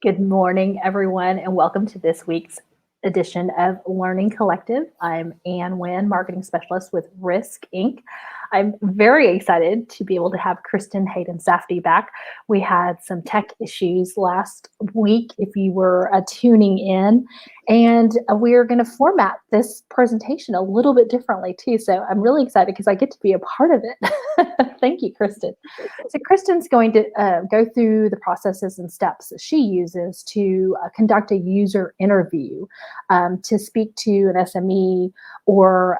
Good morning, everyone, and welcome to this week's edition of Learning Collective. I'm Ann Wynn, Marketing Specialist with Risk Inc. I'm very excited to be able to have Kristen Hayden Safdie back. We had some tech issues last week, if you were tuning in, and we're going to format this presentation a little bit differently too. So I'm really excited because I get to be a part of it. Thank you, Kristen. So Kristen's going to go through the processes and steps that she uses to conduct a user interview to speak to an SME or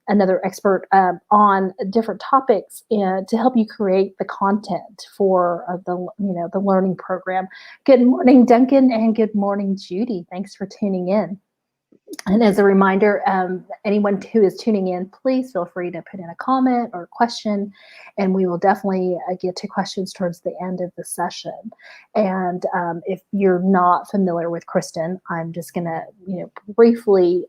another expert on different topics and to help you create the content for the learning program. Good morning, Duncan, and good morning, Judy. Thanks for tuning in. And as a reminder, anyone who is tuning in, please feel free to put in a comment or a question, and we will definitely get to questions towards the end of the session. And if you're not familiar with Kristen, I'm just going to, briefly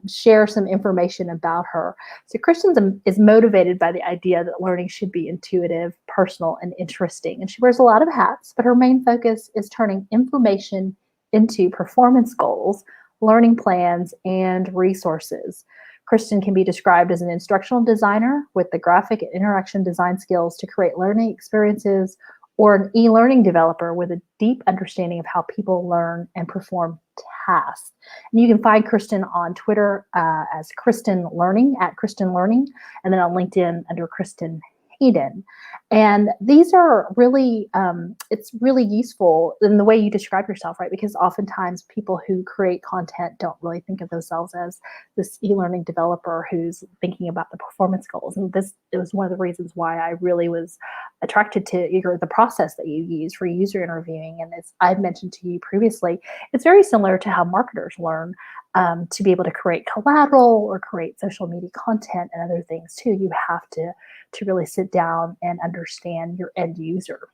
share some information about her. So Kristen is motivated by the idea that learning should be intuitive, personal, and interesting. And she wears a lot of hats, but her main focus is turning information into performance goals, learning plans, and resources. Kristen can be described as an instructional designer with the graphic and interaction design skills to create learning experiences, or an e-learning developer with a deep understanding of how people learn and perform tasks. And you can find Kristen on Twitter as Kristen Learning, at Kristen Learning, and then on LinkedIn under Kristen Hayden. And these are really, it's really useful in the way you describe yourself, right? Because oftentimes people who create content don't really think of themselves as this e-learning developer who's thinking about the performance goals. And it was one of the reasons why I really was attracted to the process that you use for user interviewing. And as I've mentioned to you previously, it's very similar to how marketers learn to be able to create collateral or create social media content and other things too. You have to really sit down and understand your end user.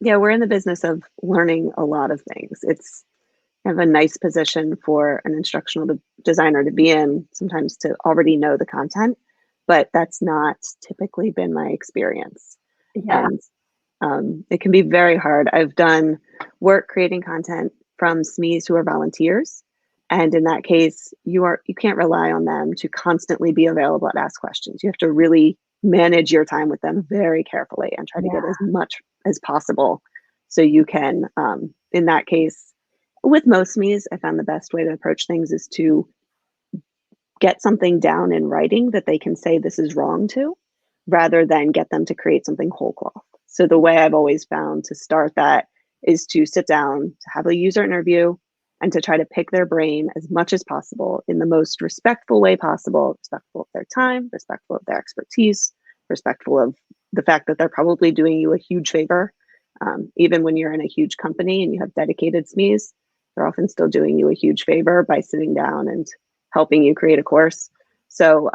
Yeah, we're in the business of learning a lot of things. It's kind of a nice position for an instructional designer to be in, sometimes to already know the content, but that's not typically been my experience. Yeah. And it can be very hard. I've done work creating content from SMEs who are volunteers. And in that case, you can't rely on them to constantly be available to ask questions. You have to really manage your time with them very carefully and try to get as much as possible. So you can, in that case, with most SMEs, I found the best way to approach things is to get something down in writing that they can say this is wrong to, rather than get them to create something whole cloth. So the way I've always found to start that is to sit down, to have a user interview, and to try to pick their brain as much as possible in the most respectful way possible, respectful of their time, respectful of their expertise, respectful of the fact that they're probably doing you a huge favor. Even when you're in a huge company and you have dedicated SMEs, they're often still doing you a huge favor by sitting down and helping you create a course. So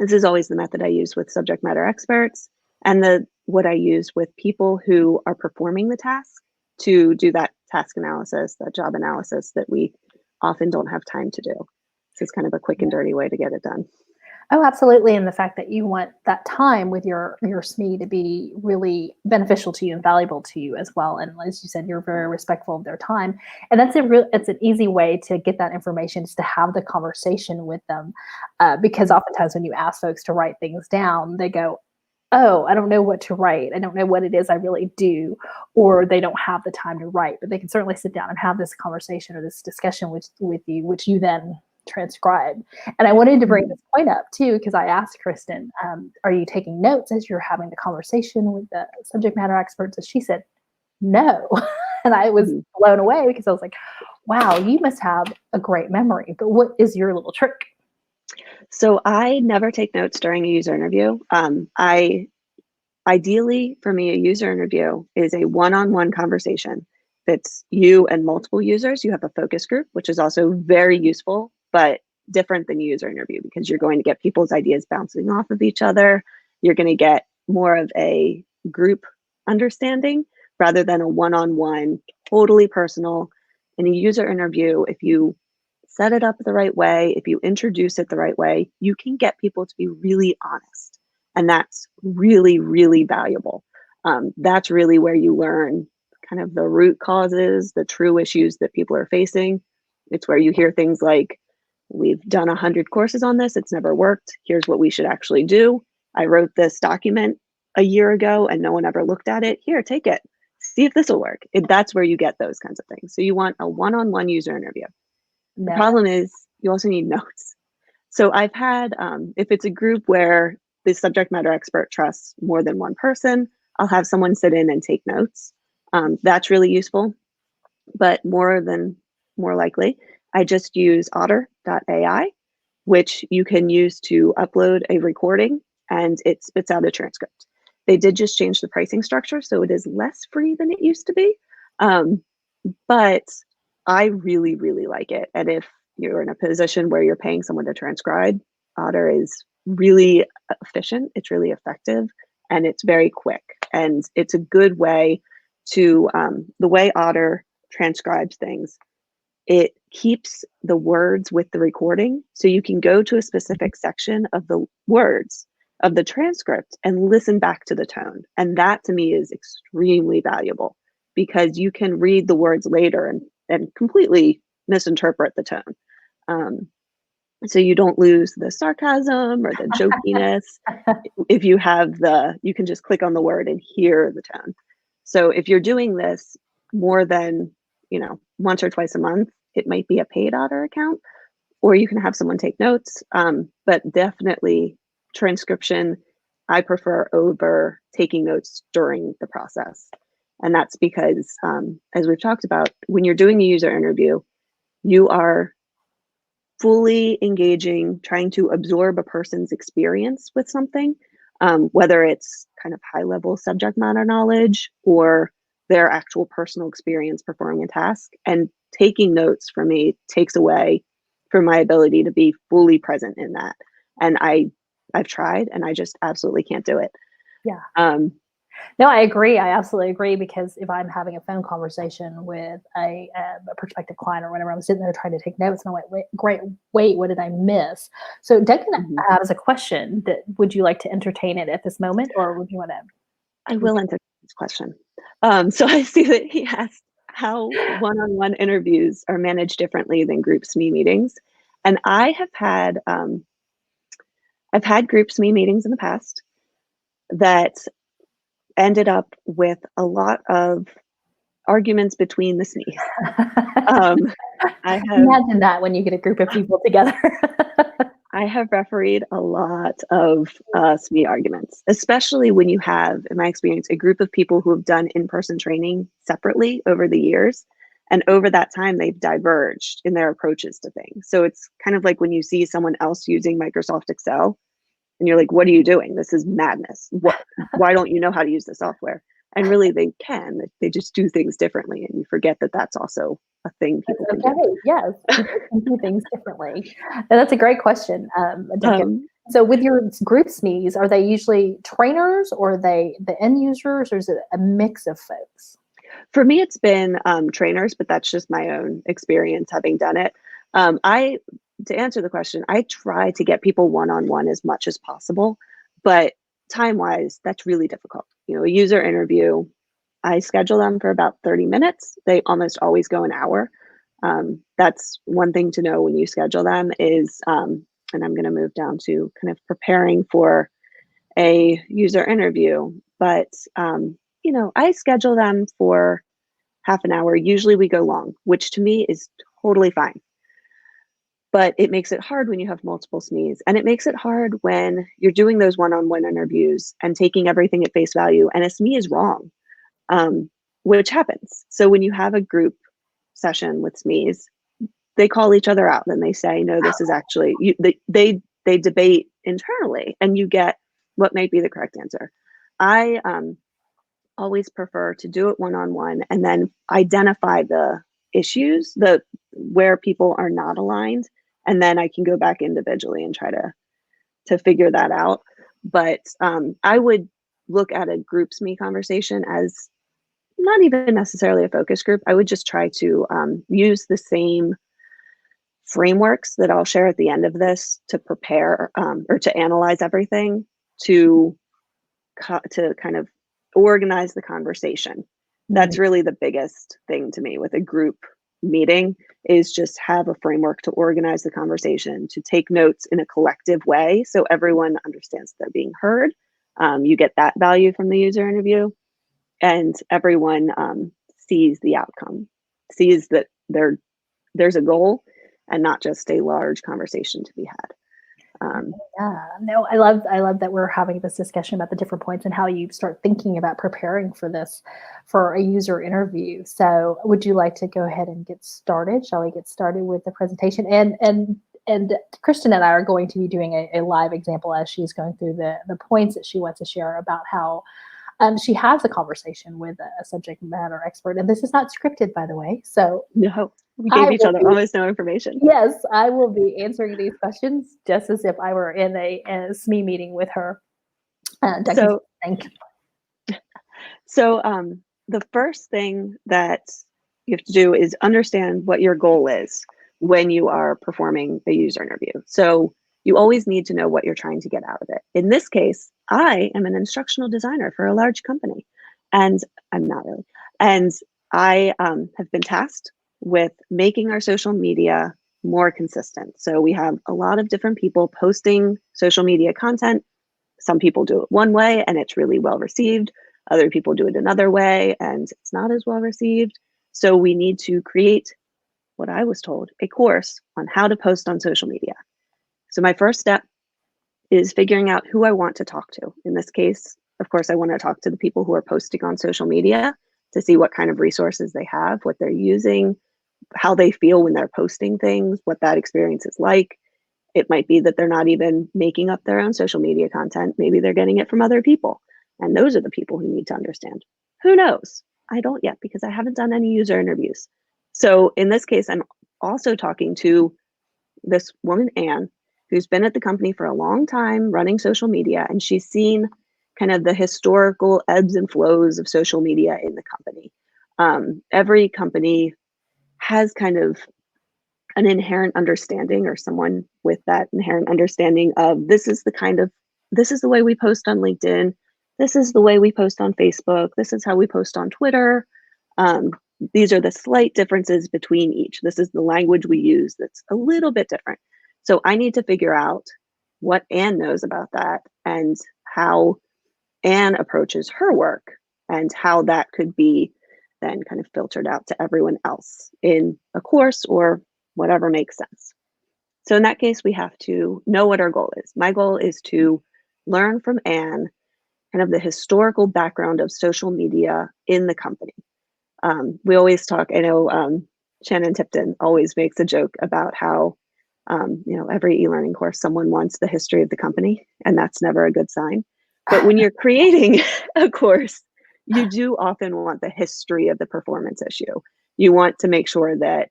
this is always the method I use with subject matter experts, and what I use with people who are performing the task to do that task analysis, that job analysis that we often don't have time to do. So it's kind of a quick and dirty way to get it done. Oh, absolutely. And the fact that you want that time with your SME to be really beneficial to you and valuable to you as well. And as you said, you're very respectful of their time. And it's an easy way to get that information, is to have the conversation with them. Because oftentimes when you ask folks to write things down, they go, oh, I don't know what to write. I don't know what it is I really do, or they don't have the time to write, but they can certainly sit down and have this conversation or this discussion with you, which you then transcribe. And I wanted to bring this point up too, because I asked Kristen, are you taking notes as you're having the conversation with the subject matter experts? And she said, no. And I was blown away because I was like, wow, you must have a great memory, but what is your little trick? So I never take notes during a user interview. Ideally, for me, a user interview is a one-on-one conversation that's you and multiple users. You have a focus group, which is also very useful, but different than user interview, because you're going to get people's ideas bouncing off of each other. You're going to get more of a group understanding rather than a one-on-one, totally personal. In a user interview, if you set it up the right way, if you introduce it the right way, you can get people to be really honest. And that's really, really valuable. That's really where you learn kind of the root causes, the true issues that people are facing. It's where you hear things like, we've done 100 courses on this, it's never worked. Here's what we should actually do. I wrote this document a year ago and no one ever looked at it. Here, take it. See if this will work. That's where you get those kinds of things. So you want a one-on-one user interview. The No. problem is you also need notes. So I've had, if it's a group where the subject matter expert trusts more than one person, I'll have someone sit in and take notes. That's really useful. But more likely, I just use otter.ai, which you can use to upload a recording and it spits out a transcript. They did just change the pricing structure, so it is less free than it used to be. But I really, really like it. And if you're in a position where you're paying someone to transcribe, Otter is really efficient, it's really effective, and it's very quick. And it's a good way to, the way Otter transcribes things, it keeps the words with the recording. So you can go to a specific section of the words of the transcript and listen back to the tone. And that to me is extremely valuable because you can read the words later and completely misinterpret the tone. So you don't lose the sarcasm or the jokiness. If you have you can just click on the word and hear the tone. So if you're doing this more than, once or twice a month, it might be a paid Otter account, or you can have someone take notes. But definitely transcription, I prefer over taking notes during the process. And that's because, as we've talked about, when you're doing a user interview, you are fully engaging, trying to absorb a person's experience with something, whether it's kind of high level subject matter knowledge or their actual personal experience performing a task. And taking notes for me takes away from my ability to be fully present in that. And I've tried and I just absolutely can't do it. Yeah. No, I agree. I absolutely agree, because if I'm having a phone conversation with a prospective client or whatever, I'm sitting there trying to take notes and I'm like, wait, what did I miss? So Duncan has a question that, would you like to entertain it at this moment, or would you want to? I will entertain this question. So I see that he asked how one-on-one interviews are managed differently than group SME meetings. And I have had, I've had group SME meetings in the past that ended up with a lot of arguments between the SMEs. Imagine that when you get a group of people together. I have refereed a lot of SME arguments, especially when you have, in my experience, a group of people who have done in-person training separately over the years. And over that time, they've diverged in their approaches to things. So it's kind of like when you see someone else using Microsoft Excel and you're like, what are you doing? This is madness. Why don't you know how to use the software? And really they can, they just do things differently. And you forget that that's also a thing people can do. Yes, people can do things differently. And that's a great question, Duncan. So with your group SMEs, are they usually trainers, or are they the end users, or is it a mix of folks? For me, it's been trainers, but that's just my own experience having done it. To answer the question, I try to get people one-on-one as much as possible, but time-wise, that's really difficult. A user interview, I schedule them for about 30 minutes. They almost always go an hour. That's one thing to know when you schedule them is, and I'm going to move down to kind of preparing for a user interview, but I schedule them for half an hour. Usually we go long, which to me is totally fine. But it makes it hard when you have multiple SMEs, and it makes it hard when you're doing those one-on-one interviews and taking everything at face value, and a SME is wrong, which happens. So when you have a group session with SMEs, they call each other out and they say, no, this is actually, they debate internally, and you get what might be the correct answer. I always prefer to do it one-on-one and then identify the issues, where people are not aligned, and then I can go back individually and try to figure that out. But I would look at a group SME conversation as not even necessarily a focus group. I would just try to use the same frameworks that I'll share at the end of this to prepare or to analyze everything, to kind of organize the conversation. That's really the biggest thing to me with a group meeting, is just have a framework to organize the conversation, to take notes in a collective way so everyone understands they're being heard. You get that value from the user interview, and everyone sees the outcome, sees that there's a goal and not just a large conversation to be had. Yeah, no, I love that we're having this discussion about the different points and how you start thinking about preparing for this, for a user interview. So would you like to go ahead and get started? Shall we get started with the presentation? And Kristen and I are going to be doing a live example as she's going through the points that she wants to share about how she has a conversation with a subject matter expert. And this is not scripted, by the way. So No, we gave each other almost no information. yes, I will be answering these questions just as if I were in a SME meeting with her. So, thank you. So the first thing that you have to do is understand what your goal is when you are performing a user interview. So you always need to know what you're trying to get out of it. In this case, I am an instructional designer for a large company, and I'm not really. And I have been tasked with making our social media more consistent. So we have a lot of different people posting social media content. Some people do it one way and it's really well received. Other people do it another way and it's not as well received. So we need to create, what I was told, a course on how to post on social media. So my first step is figuring out who I want to talk to. In this case, of course, I want to talk to the people who are posting on social media to see what kind of resources they have, what they're using, how they feel when they're posting things, what that experience is like. It might be that they're not even making up their own social media content. Maybe they're getting it from other people. And those are the people who need to understand. Who knows? I don't yet because I haven't done any user interviews. So in this case, I'm also talking to this woman, Anne, who's been at the company for a long time running social media, and she's seen kind of the historical ebbs and flows of social media in the company. Every company has kind of an inherent understanding, or someone with that inherent understanding of this is the way we post on LinkedIn, this is the way we post on Facebook, this is how we post on Twitter. These are the slight differences between each. This is the language we use that's a little bit different. So I need to figure out what Anne knows about that and how Anne approaches her work and how that could be then kind of filtered out to everyone else in a course or whatever makes sense. So in that case, we have to know what our goal is. My goal is to learn from Anne kind of the historical background of social media in the company. We always talk, I know Shannon Tipton always makes a joke about how, every e-learning course, someone wants the history of the company, and that's never a good sign. But when you're creating a course, you do often want the history of the performance issue. You want to make sure that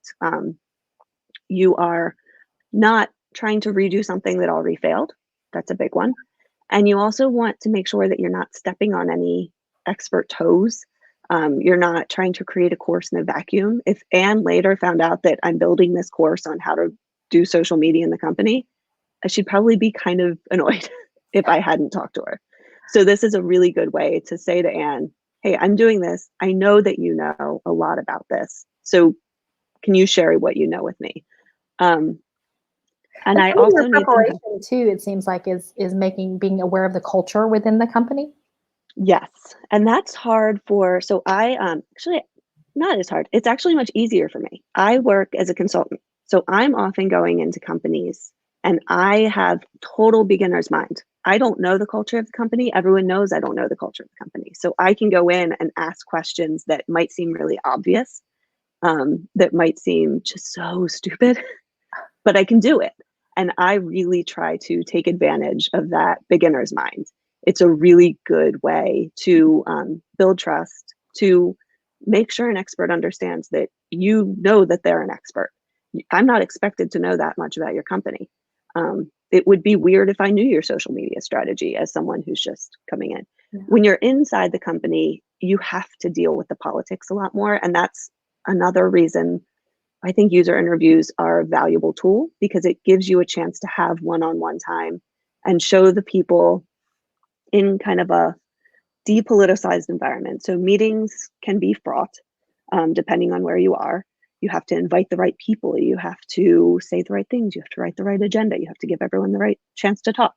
you are not trying to redo something that already failed. That's a big one. And you also want to make sure that you're not stepping on any expert toes. You're not trying to create a course in a vacuum. If Anne later found out that I'm building this course on how to do social media in the company, she'd probably be kind of annoyed if I hadn't talked to her. So this is a really good way to say to Anne, hey, I'm doing this. I know that you know a lot about this. So can you share what you know with me? And I also need preparation too, it seems like is being aware of the culture within the company. Yes, and that's hard for, so I actually not as hard. It's actually much easier for me. I work as a consultant. So I'm often going into companies and I have total beginner's mind. I don't know the culture of the company. Everyone knows I don't know the culture of the company. So I can go in and ask questions that might seem really obvious, that might seem just so stupid, but I can do it. And I really try to take advantage of that beginner's mind. It's a really good way to build trust, to make sure an expert understands that you know that they're an expert. I'm not expected to know that much about your company. It would be weird if I knew your social media strategy as someone who's just coming in. Yeah. When you're inside the company, you have to deal with the politics a lot more. And that's another reason I think user interviews are a valuable tool, because it gives you a chance to have one-on-one time and show the people in kind of a depoliticized environment. So meetings can be fraught, depending on where you are. You have to invite the right people. You have to say the right things. You have to write the right agenda. You have to give everyone the right chance to talk.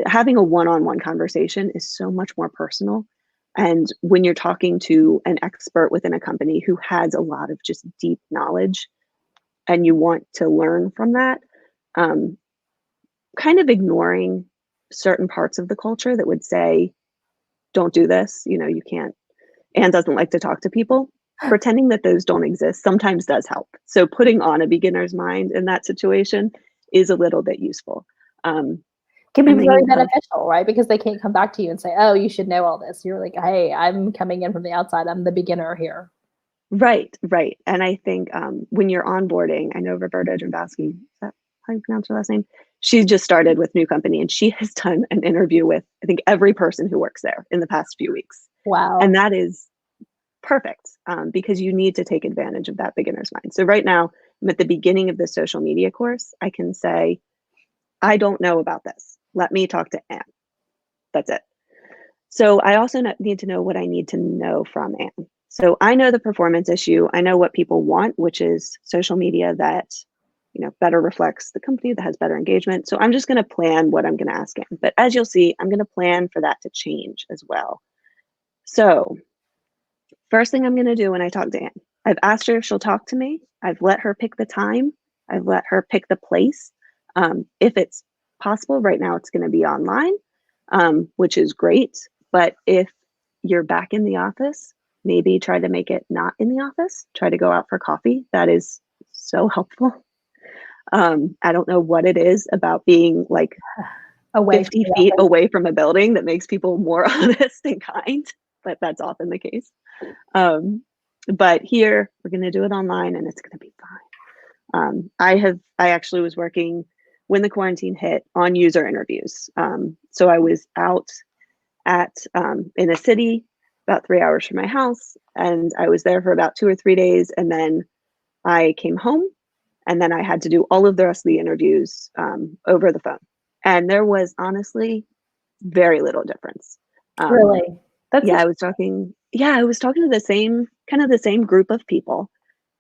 Having a one-on-one conversation is so much more personal. And when you're talking to an expert within a company who has a lot of just deep knowledge and you want to learn from that, kind of ignoring certain parts of the culture that would say, don't do this, you can't, and doesn't like to talk to people, pretending that those don't exist sometimes does help. So putting on a beginner's mind in that situation is a little bit useful. Can be And then very you have, beneficial, right? Because they can't come back to you and say, oh, you should know all this. You're like, hey, I'm coming in from the outside. I'm the beginner here. right. And I think when you're onboarding, I know Roberta Drambowski, is that how you pronounce her last name? She just started with new company and she has done an interview with, I think, every person who works there in the past few weeks. Wow. And that is perfect because you need to take advantage of that beginner's mind. So right now, I'm at the beginning of the social media course. I can say, I don't know about this. Let me talk to Anne. That's it. So I also need to know what I need to know from Anne. So I know the performance issue. I know what people want, which is social media that better reflects the company, that has better engagement. So I'm just going to plan what I'm going to ask Anne. But as you'll see, I'm going to plan for that to change as well. So first thing I'm going to do when I talk to Anne, I've asked her if she'll talk to me. I've let her pick the time. I've let her pick the place. If it's possible, right now it's going to be online, which is great. But if you're back in the office, maybe try to make it not in the office. Try to go out for coffee. That is so helpful. I don't know what it is about being like away 50 feet away from a building that makes people more honest and kind, but that's often the case. But here we're going to do it online and it's going to be fine. I actually was working when the quarantine hit on user interviews. So I was out at in a city about 3 hours from my house, and I was there for about 2 or 3 days, and then I came home, and then I had to do all of the rest of the interviews over the phone. And there was honestly very little difference. Really? I was talking to the same group of people.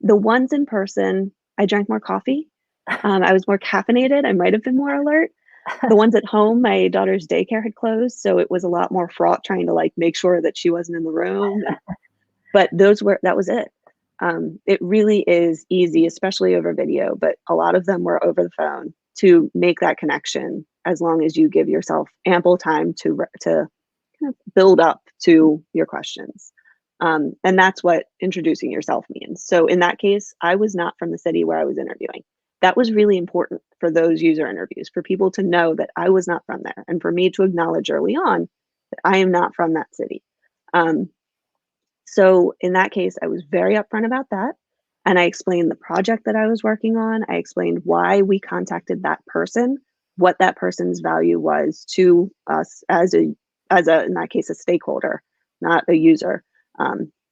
The ones in person, I drank more coffee. I was more caffeinated. I might have been more alert. The ones at home, my daughter's daycare had closed, so it was a lot more fraught trying to make sure that she wasn't in the room. But that was it. It really is easy, especially over video, but a lot of them were over the phone to make that connection as long as you give yourself ample time to kind of build up to your questions. And that's what introducing yourself means. So in that case, I was not from the city where I was interviewing. That was really important for those user interviews, for people to know that I was not from there, and for me to acknowledge early on that I am not from that city. So in that case, I was very upfront about that. And I explained the project that I was working on. I explained why we contacted that person, what that person's value was to us as in that case, a stakeholder, not a user.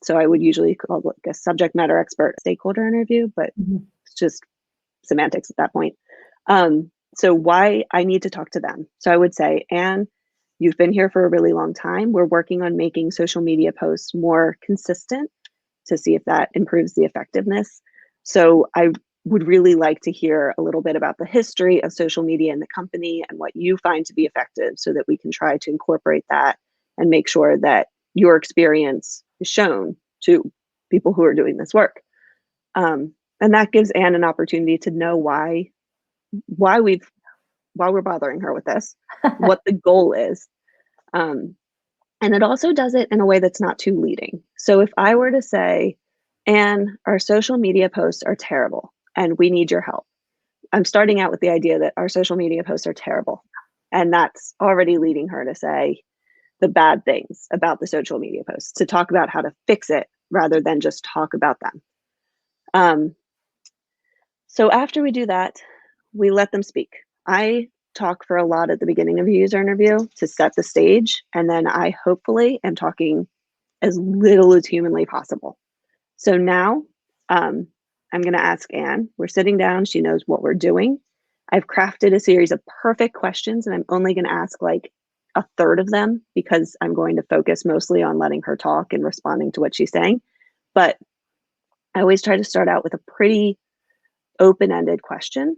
So I would usually call a subject matter expert stakeholder interview, but it's just semantics at that point. So why I need to talk to them. So I would say, Anne, you've been here for a really long time. We're working on making social media posts more consistent to see if that improves the effectiveness. So I would really like to hear a little bit about the history of social media in the company and what you find to be effective so that we can try to incorporate that and make sure that your experience is shown to people who are doing this work. And that gives Anne an opportunity to know why we're bothering her with this, what the goal is. And it also does it in a way that's not too leading. So if I were to say, Anne, our social media posts are terrible and we need your help, I'm starting out with the idea that our social media posts are terrible. And that's already leading her to say the bad things about the social media posts, to talk about how to fix it rather than just talk about them. So after we do that, we let them speak. I talk for a lot at the beginning of a user interview to set the stage, and then I hopefully am talking as little as humanly possible. So now I'm going to ask Anne. We're sitting down. She knows what we're doing. I've crafted a series of perfect questions, and I'm only going to ask a third of them because I'm going to focus mostly on letting her talk and responding to what she's saying. But I always try to start out with a pretty open-ended question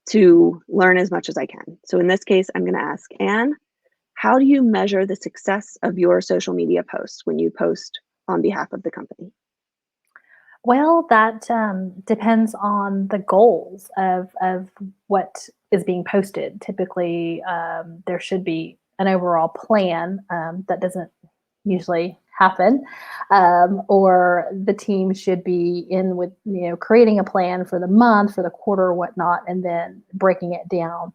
to learn as much as I can. So in this case, I'm going to ask Anne, how do you measure the success of your social media posts when you post on behalf of the company? Well, that depends on the goals of what is being posted. Typically, there should be an overall plan that doesn't usually happen, or the team should be in with creating a plan for the month, for the quarter, or whatnot, and then breaking it down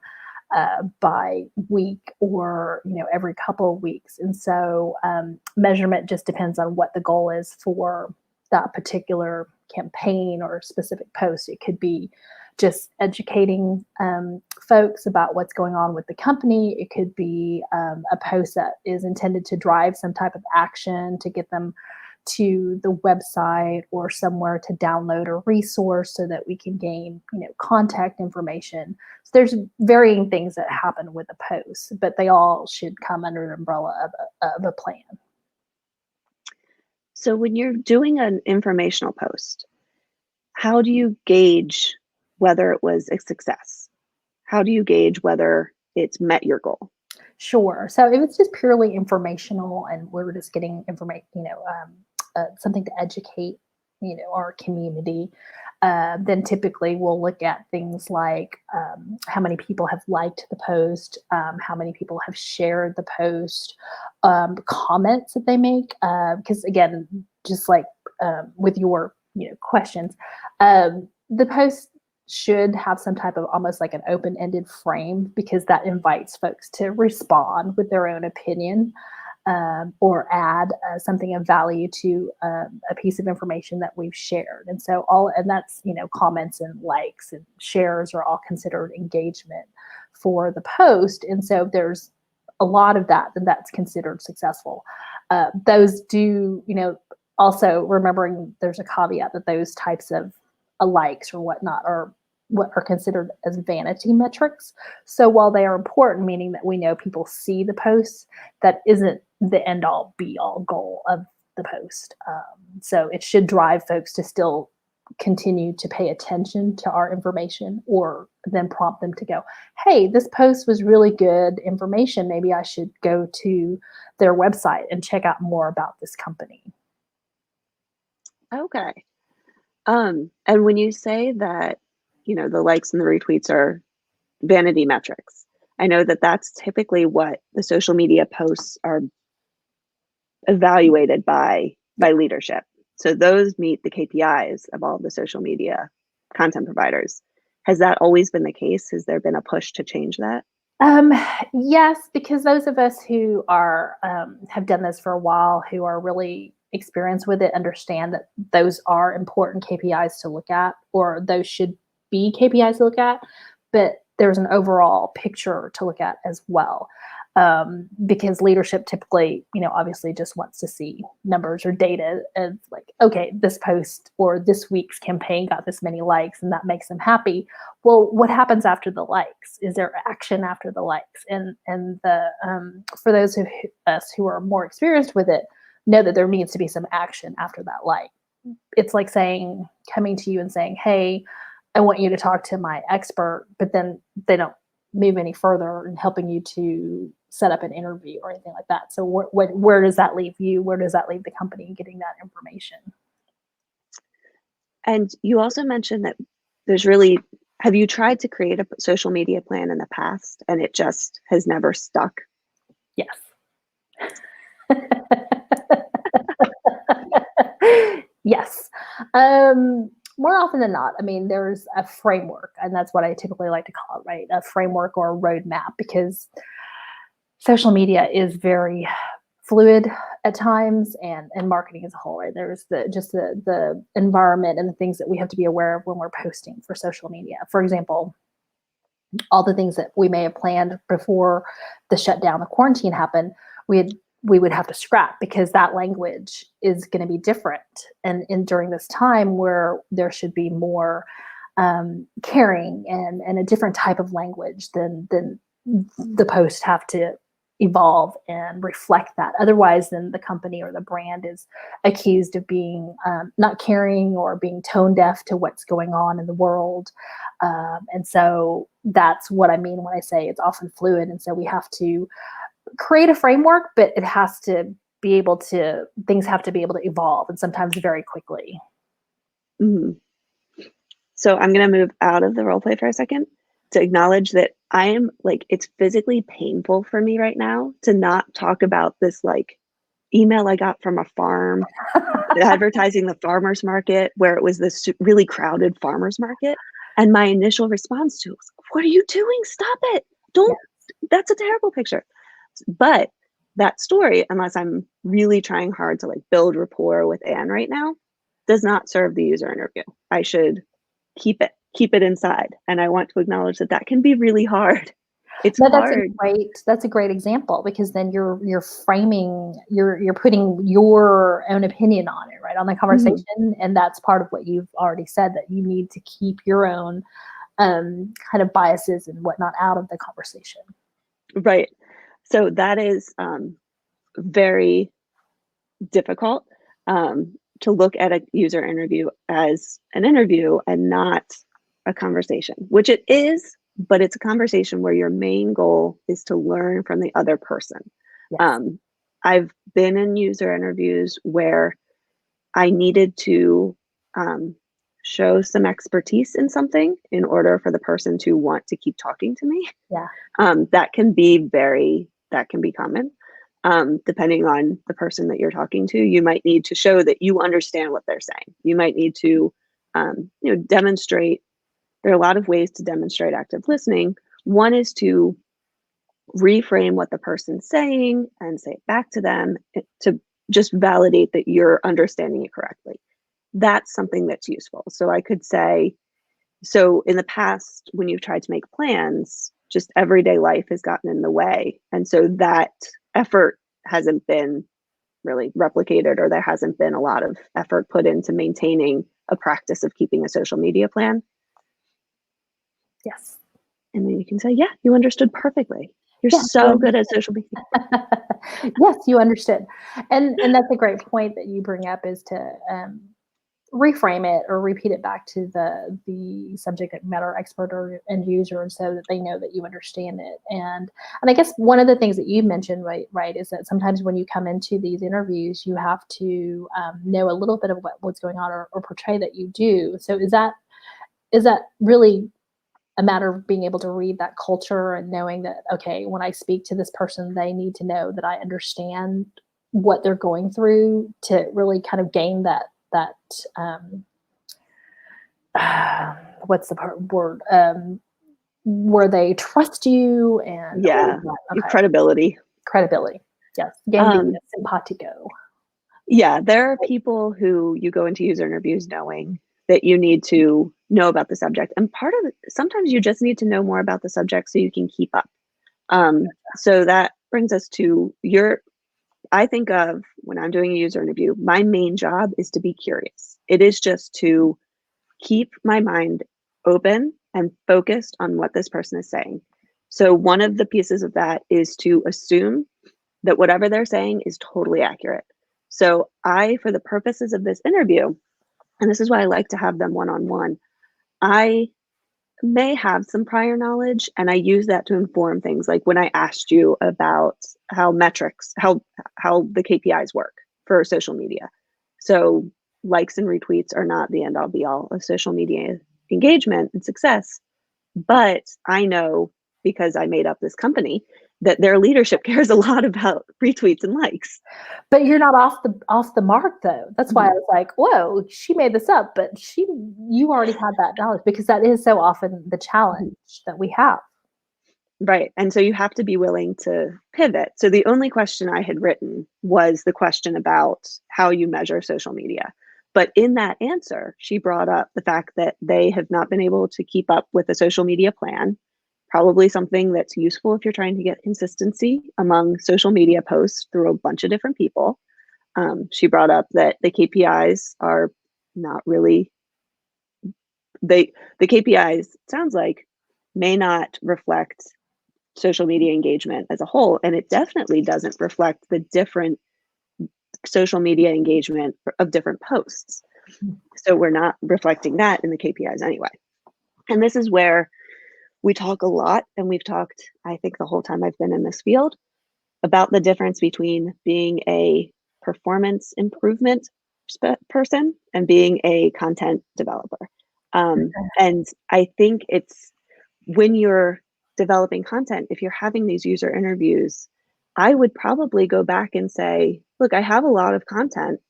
by week or every couple of weeks. And so measurement just depends on what the goal is for that particular campaign or specific post. It could be just educating folks about what's going on with the company. It could be a post that is intended to drive some type of action to get them to the website or somewhere to download a resource so that we can gain contact information. So there's varying things that happen with a post, but they all should come under the umbrella of a plan. So when you're doing an informational post, how do you gauge whether it was a success? How do you gauge whether it's met your goal? Sure. So if it's just purely informational and we're just getting information, something to educate, our community, then typically we'll look at things like how many people have liked the post, how many people have shared the post, comments that they make. Because again, just like with your questions, the post should have some type of almost like an open-ended frame, because that invites folks to respond with their own opinion, or add something of value to a piece of information that we've shared. And so that's comments and likes and shares are all considered engagement for the post. And so if there's a lot of that, then that's considered successful. Those do, also remembering there's a caveat that those types of likes or whatnot are what are considered as vanity metrics. So while they are important, meaning that we know people see the posts, that isn't the end all be all goal of the post. So it should drive folks to still continue to pay attention to our information, or then prompt them to go, hey, this post was really good information. Maybe I should go to their website and check out more about this company. Okay. And when you say that, the likes and the retweets are vanity metrics, I know that that's typically what the social media posts are evaluated by leadership. So those meet the KPIs of all the social media content providers. Has that always been the case? Has there been a push to change that? Yes, because those of us who are have done this for a while, who are really experienced with it, understand that those are important KPIs to look at, or those should be KPIs to look at. But there's an overall picture to look at as well, because leadership typically, obviously just wants to see numbers or data of like, okay, this post or this week's campaign got this many likes, and that makes them happy. Well, what happens after the likes? Is there action after the likes? And the for those of us who are more experienced with it, know that there needs to be some action after that like. It's like coming to you and saying, hey, I want you to talk to my expert, but then they don't move any further in helping you to set up an interview or anything like that. So where does that leave you? Where does that leave the company getting that information? And you also mentioned that have you tried to create a social media plan in the past and it just has never stuck? Yes. Yes. More often than not, there's a framework, and that's what I typically like to call it, right? A framework or a roadmap, because social media is very fluid at times, and marketing as a whole, right? There's the environment and the things that we have to be aware of when we're posting for social media. For example, all the things that we may have planned before the shutdown, the quarantine happened, we would have to scrap, because that language is going to be different. And during this time where there should be more caring and a different type of language, than the posts have to evolve and reflect that. Otherwise, then the company or the brand is accused of being not caring or being tone deaf to what's going on in the world. And so that's what I mean when I say it's often fluid. And so we have to create a framework, but it has to be able to, things have to be able to evolve, and sometimes very quickly. Mhm. So I'm going to move out of the role play for a second to acknowledge that I am like, it's physically painful for me right now to not talk about this like email I got from a farm advertising the farmer's market, where it was this really crowded farmer's market. And my initial response to it was, what are you doing? Stop it. Don't, that's a terrible picture. But that story, unless I'm really trying hard to like build rapport with Anne right now, does not serve the user interview. I should keep it inside. And I want to acknowledge that that can be really hard. It's But hard. that's a great example, because then you're framing, you're putting your own opinion on it, right, on the conversation. And that's part of what you've already said, that you need to keep your own kind of biases and whatnot out of the conversation. Right. So that is very difficult to look at a user interview as an interview and not a conversation, which it is, but it's a conversation where your main goal is to learn from the other person. Yes. I've been in user interviews where I needed to show some expertise in something in order for the person to want to keep talking to me. Yeah. That can be common. Depending on the person that you're talking to, you might need to show that you understand what they're saying. You might need to, demonstrate. There are a lot of ways to demonstrate active listening. One is to reframe what the person's saying and say it back to them to just validate that you're understanding it correctly. That's something that's useful. So I could say, so in the past, when you've tried to make plans, just everyday life has gotten in the way. And so that effort hasn't been really replicated, or there hasn't been a lot of effort put into maintaining a practice of keeping a social media plan. Yes. And then you can say, yeah, you understood perfectly. You're Yeah, so good at social media. yes, you understood. And that's a great point that you bring up, is to reframe it or repeat it back to the subject matter expert or end user, so that they know that you understand it. And I guess one of the things that you mentioned, right, is that sometimes when you come into these interviews, you have to know a little bit of what's going on, or portray that you do. So is that really a matter of being able to read that culture and knowing that, okay, when I speak to this person, they need to know that I understand what they're going through, to really kind of gain that what's the word, where they trust you, and Yeah, okay, credibility. credibility. Yes, gain the simpatico. Yeah, there are people who you go into user interviews knowing that you need to know about the subject. And part of it, sometimes you just need to know more about the subject so you can keep up. So that brings us to I think of, when I'm doing a user interview, my main job is to be curious. It is just to keep my mind open and focused on what this person is saying. So one of the pieces of that is to assume that whatever they're saying is totally accurate. So for the purposes of this interview, and this is why I like to have them one-on-one, I may have some prior knowledge, and I use that to inform things, like when I asked you about how the KPIs work for social media. So likes and retweets are not the end all be all of social media engagement and success, but I know, because I made up this company, that their leadership cares a lot about retweets and likes. But you're not off the mark, though. That's why I was like, whoa, she made this up, but you already had that knowledge, because that is so often the challenge that we have. Right. And so you have to be willing to pivot. So the only question I had written was the question about how you measure social media. But in that answer, she brought up the fact that they have not been able to keep up with a social media plan, probably something that's useful if you're trying to get consistency among social media posts through a bunch of different people. She brought up that the KPIs are not really, the KPIs, sounds like, may not reflect social media engagement as a whole. And it definitely doesn't reflect the different social media engagement of different posts. So we're not reflecting that in the KPIs anyway. And this is where we talk a lot, and we've talked, I think, the whole time I've been in this field about the difference between being a performance improvement person and being a content developer. And I think it's when you're developing content, if you're having these user interviews, I would probably go back and say, look, I have a lot of content.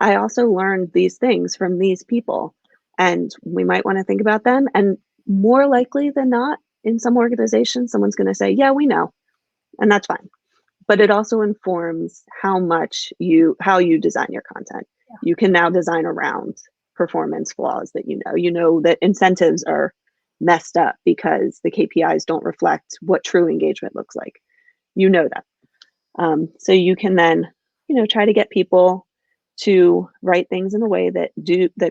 I also learned these things from these people, and we might want to think about them. And more likely than not, in some organizations, someone's going to say, yeah, we know, and that's fine. But it also informs how you design your content. Yeah. You can now design around performance flaws that you know that incentives are messed up because the KPIs don't reflect what true engagement looks like. You know that. So you can then, try to get people to write things in a way that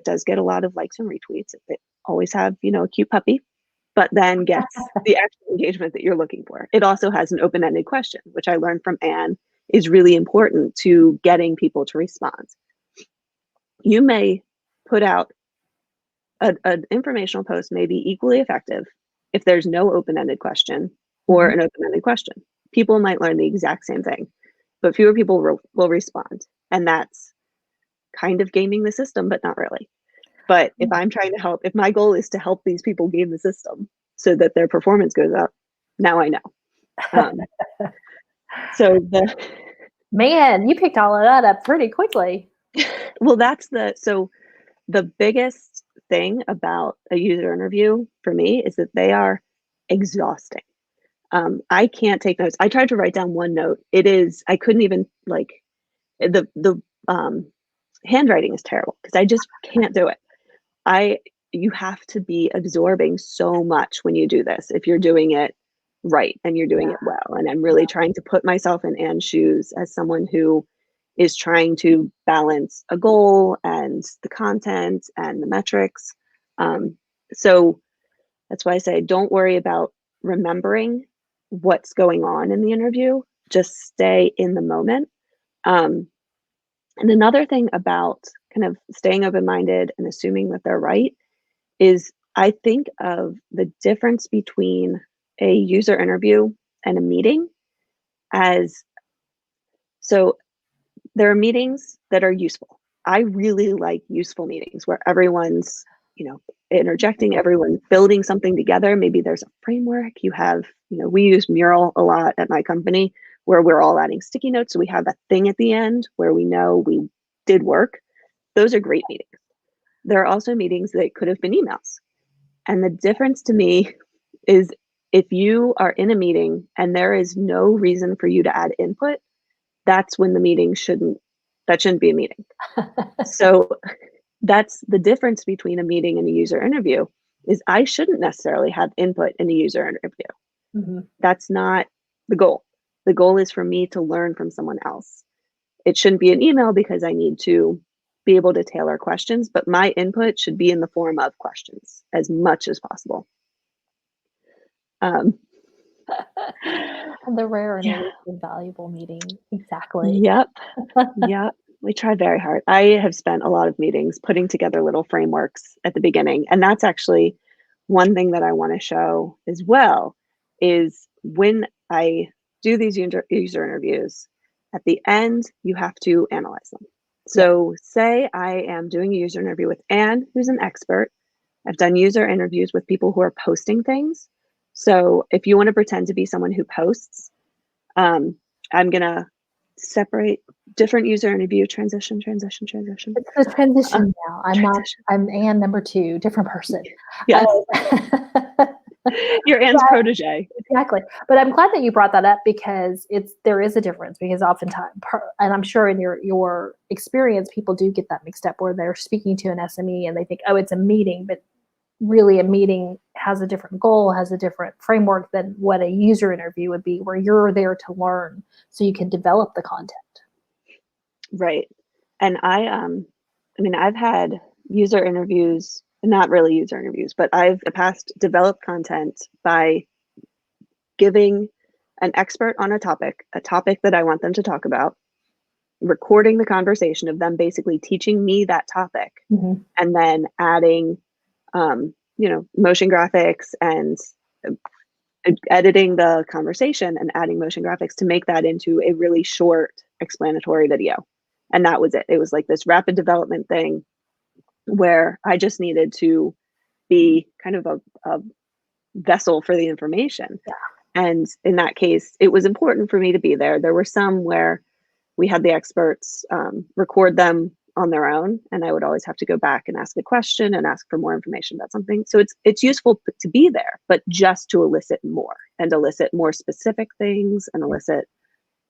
does get a lot of likes and retweets. It always have, a cute puppy, but then gets the actual engagement that you're looking for. It also has an open-ended question, which I learned from Anne is really important to getting people to respond. You may put out an informational post may be equally effective if there's no open-ended question or an open-ended question. People might learn the exact same thing, but fewer people will respond. And that's kind of gaming the system, but not really. But if I'm trying to help, if my goal is to help these people game the system so that their performance goes up, now I know. So Man, you picked all of that up pretty quickly. well, so the biggest thing about a user interview for me is that they are exhausting. I can't take notes. I tried to write down one note. I couldn't even the handwriting is terrible because I just can't do it. You have to be absorbing so much when you do this if you're doing it right and you're doing it well. And I'm really trying to put myself in Anne's shoes as someone who is trying to balance a goal and the content and the metrics. So that's why I say don't worry about remembering what's going on in the interview. Just stay in the moment. And another thing about kind of staying open-minded and assuming that they're right is I think of the difference between a user interview and a meeting as, so there are meetings that are useful. I really like useful meetings where everyone's, interjecting, everyone's building something together. Maybe there's a framework. You have, we use Mural a lot at my company where we're all adding sticky notes. So we have a thing at the end where we know we did work. Those are great meetings. There are also meetings that could have been emails. And the difference to me is if you are in a meeting and there is no reason for you to add input, that's when the meeting shouldn't be a meeting. So that's the difference between a meeting and a user interview is I shouldn't necessarily have input in a user interview. That's not the goal. The goal is for me to learn from someone else. It shouldn't be an email because I need to be able to tailor questions, but my input should be in the form of questions as much as possible. The rare and valuable meeting. Exactly. Yep. We try very hard. I have spent a lot of meetings putting together little frameworks at the beginning. And that's actually one thing that I want to show as well is when I do these user interviews, at the end, you have to analyze them. So say I am doing a user interview with Anne, who's an expert. I've done user interviews with people who are posting things. So if you want to pretend to be someone who posts, I'm going to separate different user interview, transition. It's the transition now. I'm Anne number 2, different person. Yes. You're Anne's protege. Exactly. But I'm glad that you brought that up because there is a difference because oftentimes, and I'm sure in your experience, people do get that mixed up where they're speaking to an SME and they think, oh, it's a meeting, but really a meeting has a different goal, has a different framework than what a user interview would be, where you're there to learn so you can develop the content. Right. And I've had user interviews, not really user interviews, but I've developed content by giving an expert on a topic that I want them to talk about, recording the conversation of them basically teaching me that topic, Mm-hmm. and then adding, motion graphics and editing the conversation and adding motion graphics to make that into a really short explanatory video. And that was it. It was like this rapid development thing where I just needed to be kind of a vessel for the information. Yeah. And in that case, it was important for me to be there. There were some where we had the experts record them on their own, and I would always have to go back and ask a question and ask for more information about something. So it's useful to be there, but just to elicit more and elicit more specific things and elicit,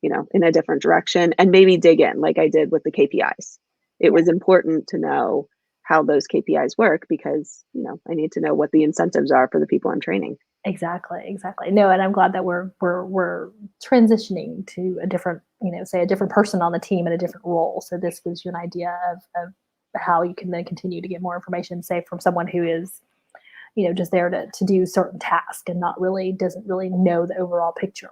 in a different direction, and maybe dig in like I did with the KPIs. It was important to know how those KPIs work because, I need to know what the incentives are for the people I'm training. Exactly. No, and I'm glad that we're transitioning to a different, say a different person on the team in a different role. So this gives you an idea of how you can then continue to get more information, say from someone who is, just there to do certain tasks and doesn't really know the overall picture.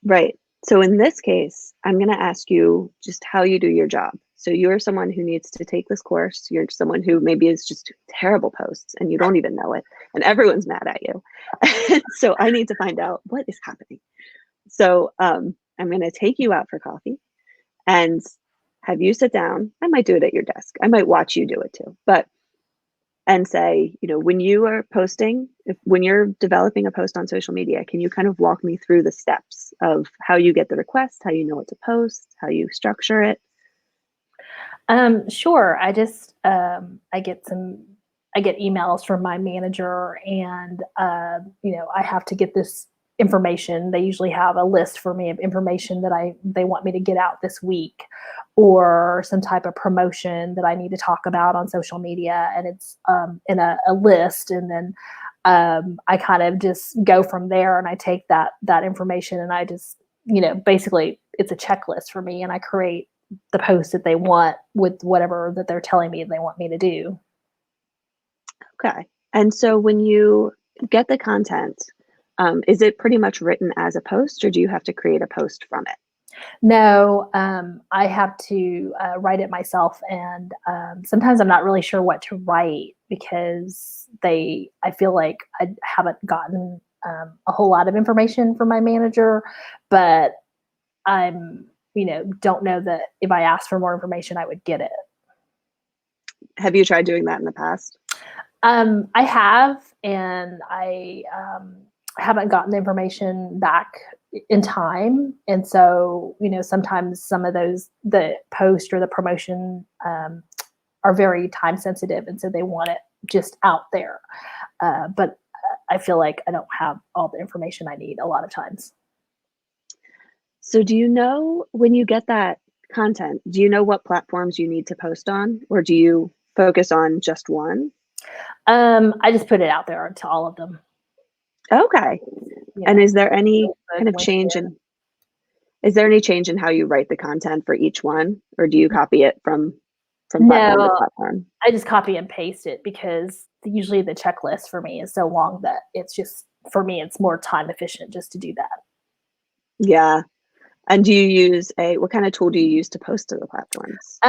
Right. So in this case, I'm going to ask you just how you do your job. So you're someone who needs to take this course. You're someone who maybe is just terrible posts and you don't even know it, and everyone's mad at you. So I need to find out what is happening. So I'm going to take you out for coffee and have you sit down. I might do it at your desk. I might watch you do it too, and say, when you are posting, when you're developing a post on social media, can you kind of walk me through the steps of how you get the request, how you know what to post, how you structure it? Sure. I just, I get emails from my manager and, I have to get this information. They usually have a list for me of information that they want me to get out this week, or some type of promotion that I need to talk about on social media. And it's, in a list. And then, I kind of just go from there and I take that information and I just, basically it's a checklist for me and I create the post that they want with whatever that they're telling me they want me to do. Okay. And so when you get the content, is it pretty much written as a post or do you have to create a post from it? No, I have to write it myself, and sometimes I'm not really sure what to write because I feel like I haven't gotten a whole lot of information from my manager, but I'm, don't know that if I asked for more information, I would get it. Have you tried doing that in the past? I have, and I haven't gotten the information back in time. And so, sometimes some of the post or the promotion are very time sensitive. And so they want it just out there. But I feel like I don't have all the information I need a lot of times. So do you know when you get that content, do you know what platforms you need to post on, or do you focus on just one? I just put it out there to all of them. Okay. And is there any kind of LinkedIn. is there any change in how you write the content for each one, or do you copy it from platform to No, platform? I just copy and paste it because usually the checklist for me is so long that it's just, for me, it's more time efficient just to do that. Yeah. And do you use what kind of tool do you use to post to the platforms?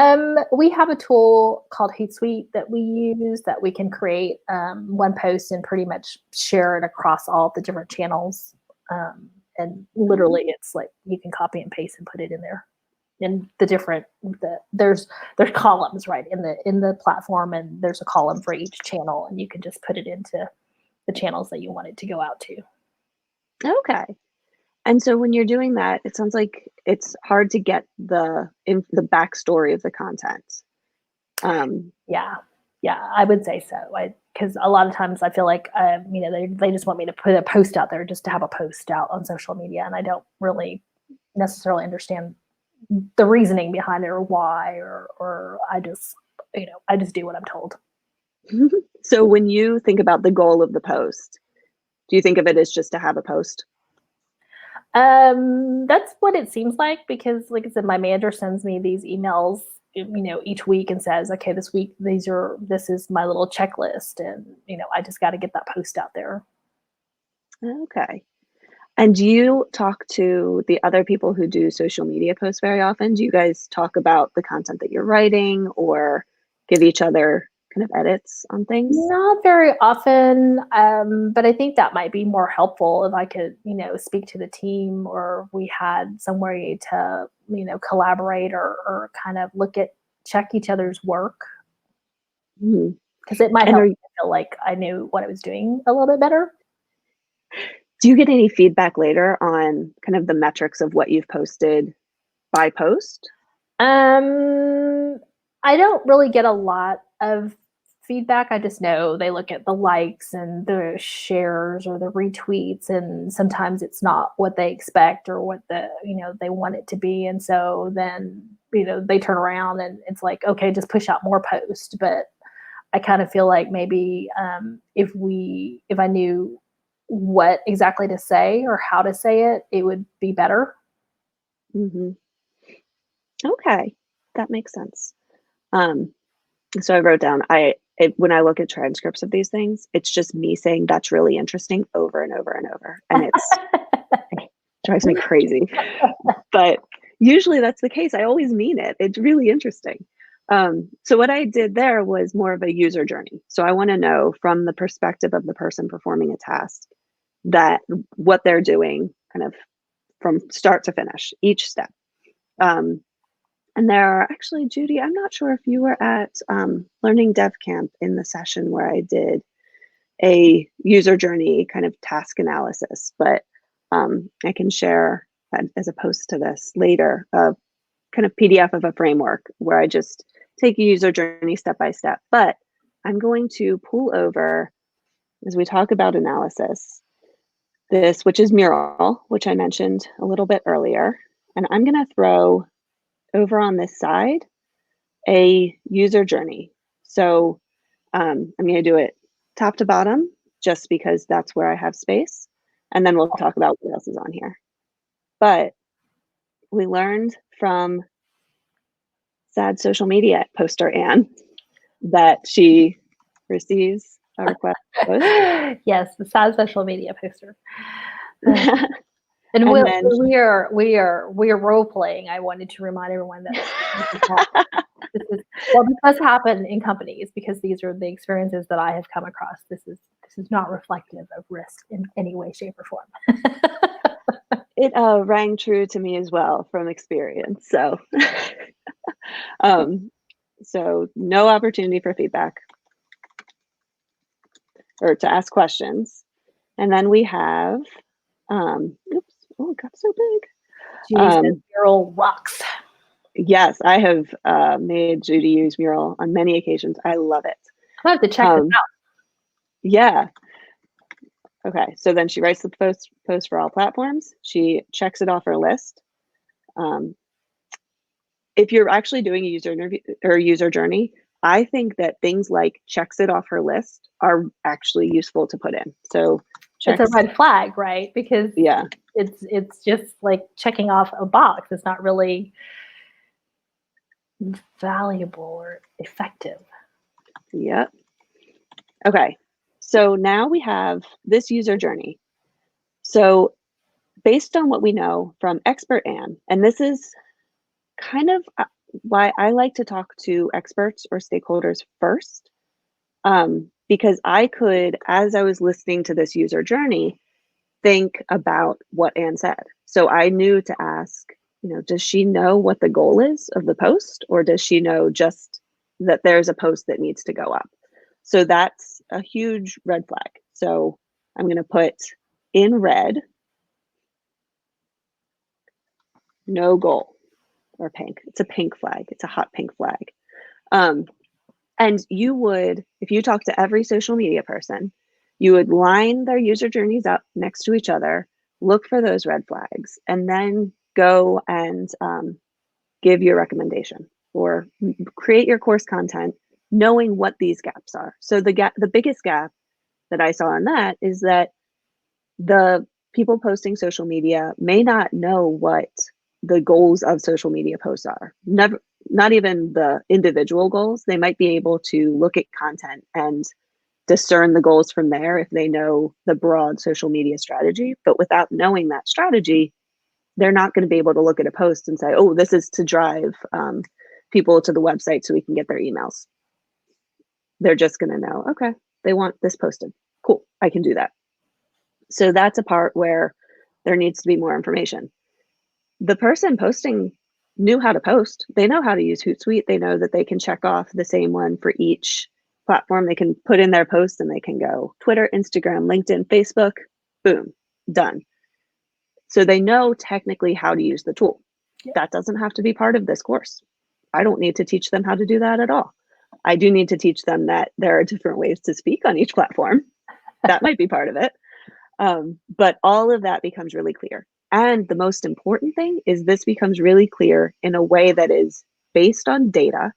We have a tool called Hootsuite that we use that we can create one post and pretty much share it across all the different channels. And literally it's like you can copy and paste and put it in there. And there's columns right in the platform, and there's a column for each channel, and you can just put it into the channels that you want it to go out to. Okay. And so when you're doing that, it sounds like it's hard to get the backstory of the content. Yeah, I would say so. Because a lot of times I feel like they just want me to put a post out there just to have a post out on social media, and I don't really necessarily understand the reasoning behind it or why, or I just do what I'm told. So when you think about the goal of the post, do you think of it as just to have a post? That's what it seems like, because like I said, my manager sends me these emails, each week and says, okay, this week, this is my little checklist. And, I just got to get that post out there. Okay. And do you talk to the other people who do social media posts very often? Do you guys talk about the content that you're writing or give each other kind of edits on things? Not very often, but I think that might be more helpful if I could, speak to the team, or we had some way to, collaborate, or kind of check each other's work, Mhm. because it might And help me feel like I knew what I was doing a little bit better. do you get any feedback later on kind of the metrics of what you've posted by post? Um, I don't really get a lot of feedback. I just know they look at the likes and the shares or the retweets, and sometimes it's not what they expect or what they want it to be. And so then, they turn around and it's like, okay, just push out more posts. But I kind of feel like maybe if I knew what exactly to say or how to say it, it would be better. Hmm. Okay, that makes sense. Um, so I wrote down, when I look at transcripts of these things, it's just me saying that's really interesting over and over and over, and it drives me crazy. But usually that's the case. I always mean it. It's really interesting. So what I did there was more of a user journey. So I want to know from the perspective of the person performing a task that what they're doing kind of from start to finish, each step. Um, and there are actually, Judy, I'm not sure if you were at Learning Dev Camp in the session where I did a user journey kind of task analysis, but I can share as a post to this later, a kind of PDF of a framework where I just take a user journey step by step. But I'm going to pull over, as we talk about analysis, this, which is Mural, which I mentioned a little bit earlier. And I'm going to throw over on this side a user journey. So I'm going to do it top to bottom just because that's where I have space. And then we'll talk about what else is on here. But we learned from sad social media poster Anne that she receives a request to post. Yes, the sad social media poster. And And then we are role playing. I wanted to remind everyone that this is well, this does happen in companies because these are the experiences that I have come across. This is not reflective of risk in any way, shape, or form. it rang true to me as well from experience. So, um, so no opportunity for feedback or to ask questions. And then we have, oops, oh, it got so big. Jesus, Mural rocks. Yes, I have made Judy use Mural on many occasions. I love it. I have to check this out. Yeah. Okay. So then she writes the post for all platforms. She checks it off her list. If you're actually doing a user interview or user journey, I think that things like checks it off her list are actually useful to put in. So It's a checks, red flag, right? Because yeah, it's just like checking off a box. It's not really valuable or effective. yep. Okay. So now we have this user journey. So based on what we know from expert Anne, and this is kind of why I like to talk to experts or stakeholders first, because I could, as I was listening to this user journey, think about what Anne said. So I knew to ask, does she know what the goal is of the post, or does she know just that there's a post that needs to go up? So that's a huge red flag. So I'm going to put in red, no goal, or pink. It's a pink flag. It's a hot pink flag. And you would, if you talk to every social media person, you would line their user journeys up next to each other, look for those red flags, and then go and give your recommendation or create your course content knowing what these gaps are. So the biggest gap that I saw in that is that the people posting social media may not know what the goals of social media posts are. Never, not even the individual goals. They might be able to look at content and discern the goals from there if they know the broad social media strategy. But without knowing that strategy, they're not going to be able to look at a post and say, oh, this is to drive people to the website so we can get their emails. They're just going to know, okay, they want this posted. Cool, I can do that. So that's a part where there needs to be more information. The person posting knew how to post. They know how to use Hootsuite. They know that they can check off the same one for each platform. They can put in their post and they can go Twitter, Instagram, LinkedIn, Facebook, boom, done. So they know technically how to use the tool. Yeah. That doesn't have to be part of this course. I don't need to teach them how to do that at all. I do need to teach them that there are different ways to speak on each platform. That might be part of it. But all of that becomes really clear. And the most important thing is this becomes really clear in a way that is based on data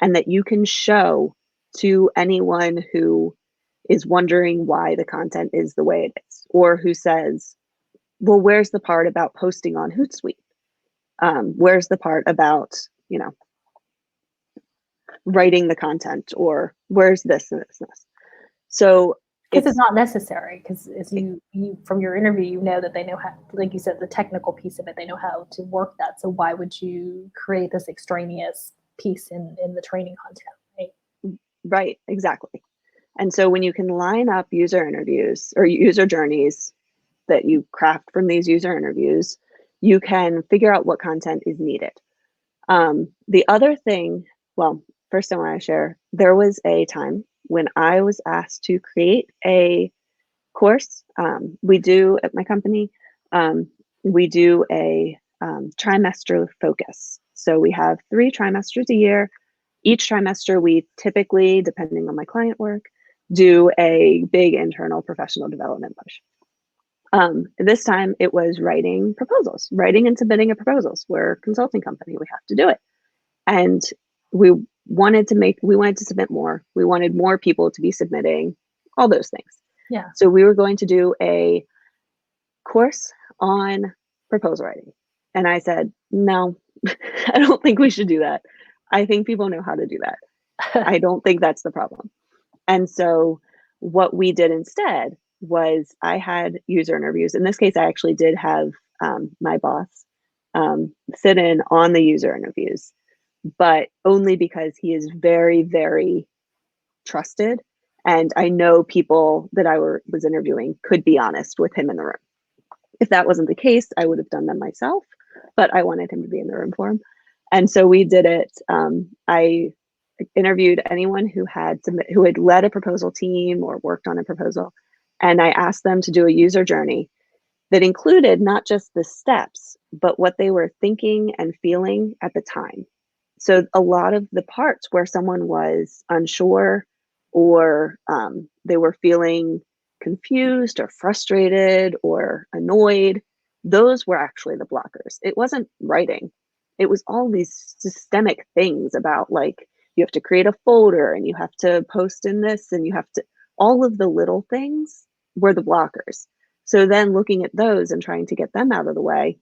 and that you can show to anyone who is wondering why the content is the way it is, or who says, well, where's the part about posting on Hootsuite? Where's the part about, writing the content, or where's this and this and this? So because it's not necessary, because as you from your interview, you know that they know how, like you said, the technical piece of it, they know how to work that. So why would you create this extraneous piece in the training content, right? Right, exactly. And so when you can line up user interviews or user journeys that you craft from these user interviews, you can figure out what content is needed. The other thing, well, first I want to share, there was a time when I was asked to create a course. We do at my company, we do a trimester focus. So we have 3 trimesters a year. Each trimester, we typically, depending on my client work, do a big internal professional development push. This time it was writing and submitting a proposals. We're a consulting company, we have to do it. And we wanted to submit more. We wanted more people to be submitting, all those things. Yeah. So we were going to do a course on proposal writing. And I said, no, I don't think we should do that. I think people know how to do that. I don't think that's the problem. And so what we did instead was I had user interviews. In this case, I actually did have my boss sit in on the user interviews, but only because he is very, very trusted. And I know people that I was interviewing could be honest with him in the room. If that wasn't the case, I would have done them myself, but I wanted him to be in the room for him. And so we did it. I interviewed anyone who had led a proposal team or worked on a proposal. And I asked them to do a user journey that included not just the steps, but what they were thinking and feeling at the time. So a lot of the parts where someone was unsure or they were feeling confused or frustrated or annoyed, those were actually the blockers. It wasn't writing. It was all these systemic things about, like, you have to create a folder and you have to post in this and you have to, all of the little things were the blockers. So then looking at those and trying to get them out of the way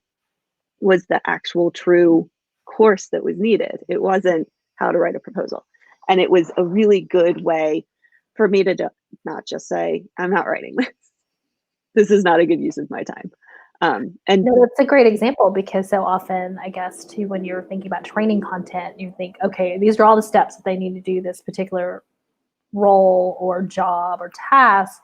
was the actual true course that was needed. It wasn't how to write a proposal. And it was a really good way for me to not just say, I'm not writing this. This is not a good use of my time. And no, that's a great example, because so often, I guess, too, when you're thinking about training content, you think, okay, these are all the steps that they need to do this particular role or job or task,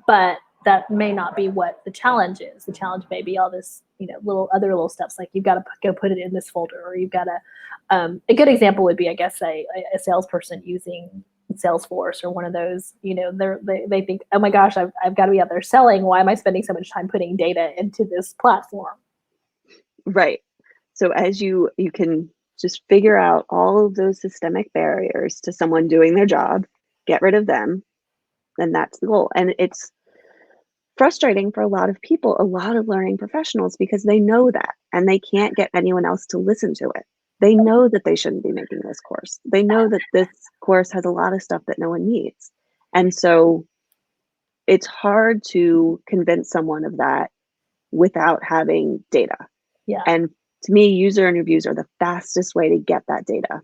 but that may not be what the challenge is. The challenge may be all this, little steps, like you've got to go put it in this folder, or you've got to. A good example would be, I guess, a salesperson using Salesforce or one of those. They think, oh my gosh, I've got to be out there selling. Why am I spending so much time putting data into this platform? Right. So as you can just figure out all of those systemic barriers to someone doing their job, get rid of them, and that's the goal. And it's frustrating for a lot of people, a lot of learning professionals, because they know that and they can't get anyone else to listen to it. They know that they shouldn't be making this course. They know that this course has a lot of stuff that no one needs. And so it's hard to convince someone of that without having data. Yeah. And to me, user interviews are the fastest way to get that data.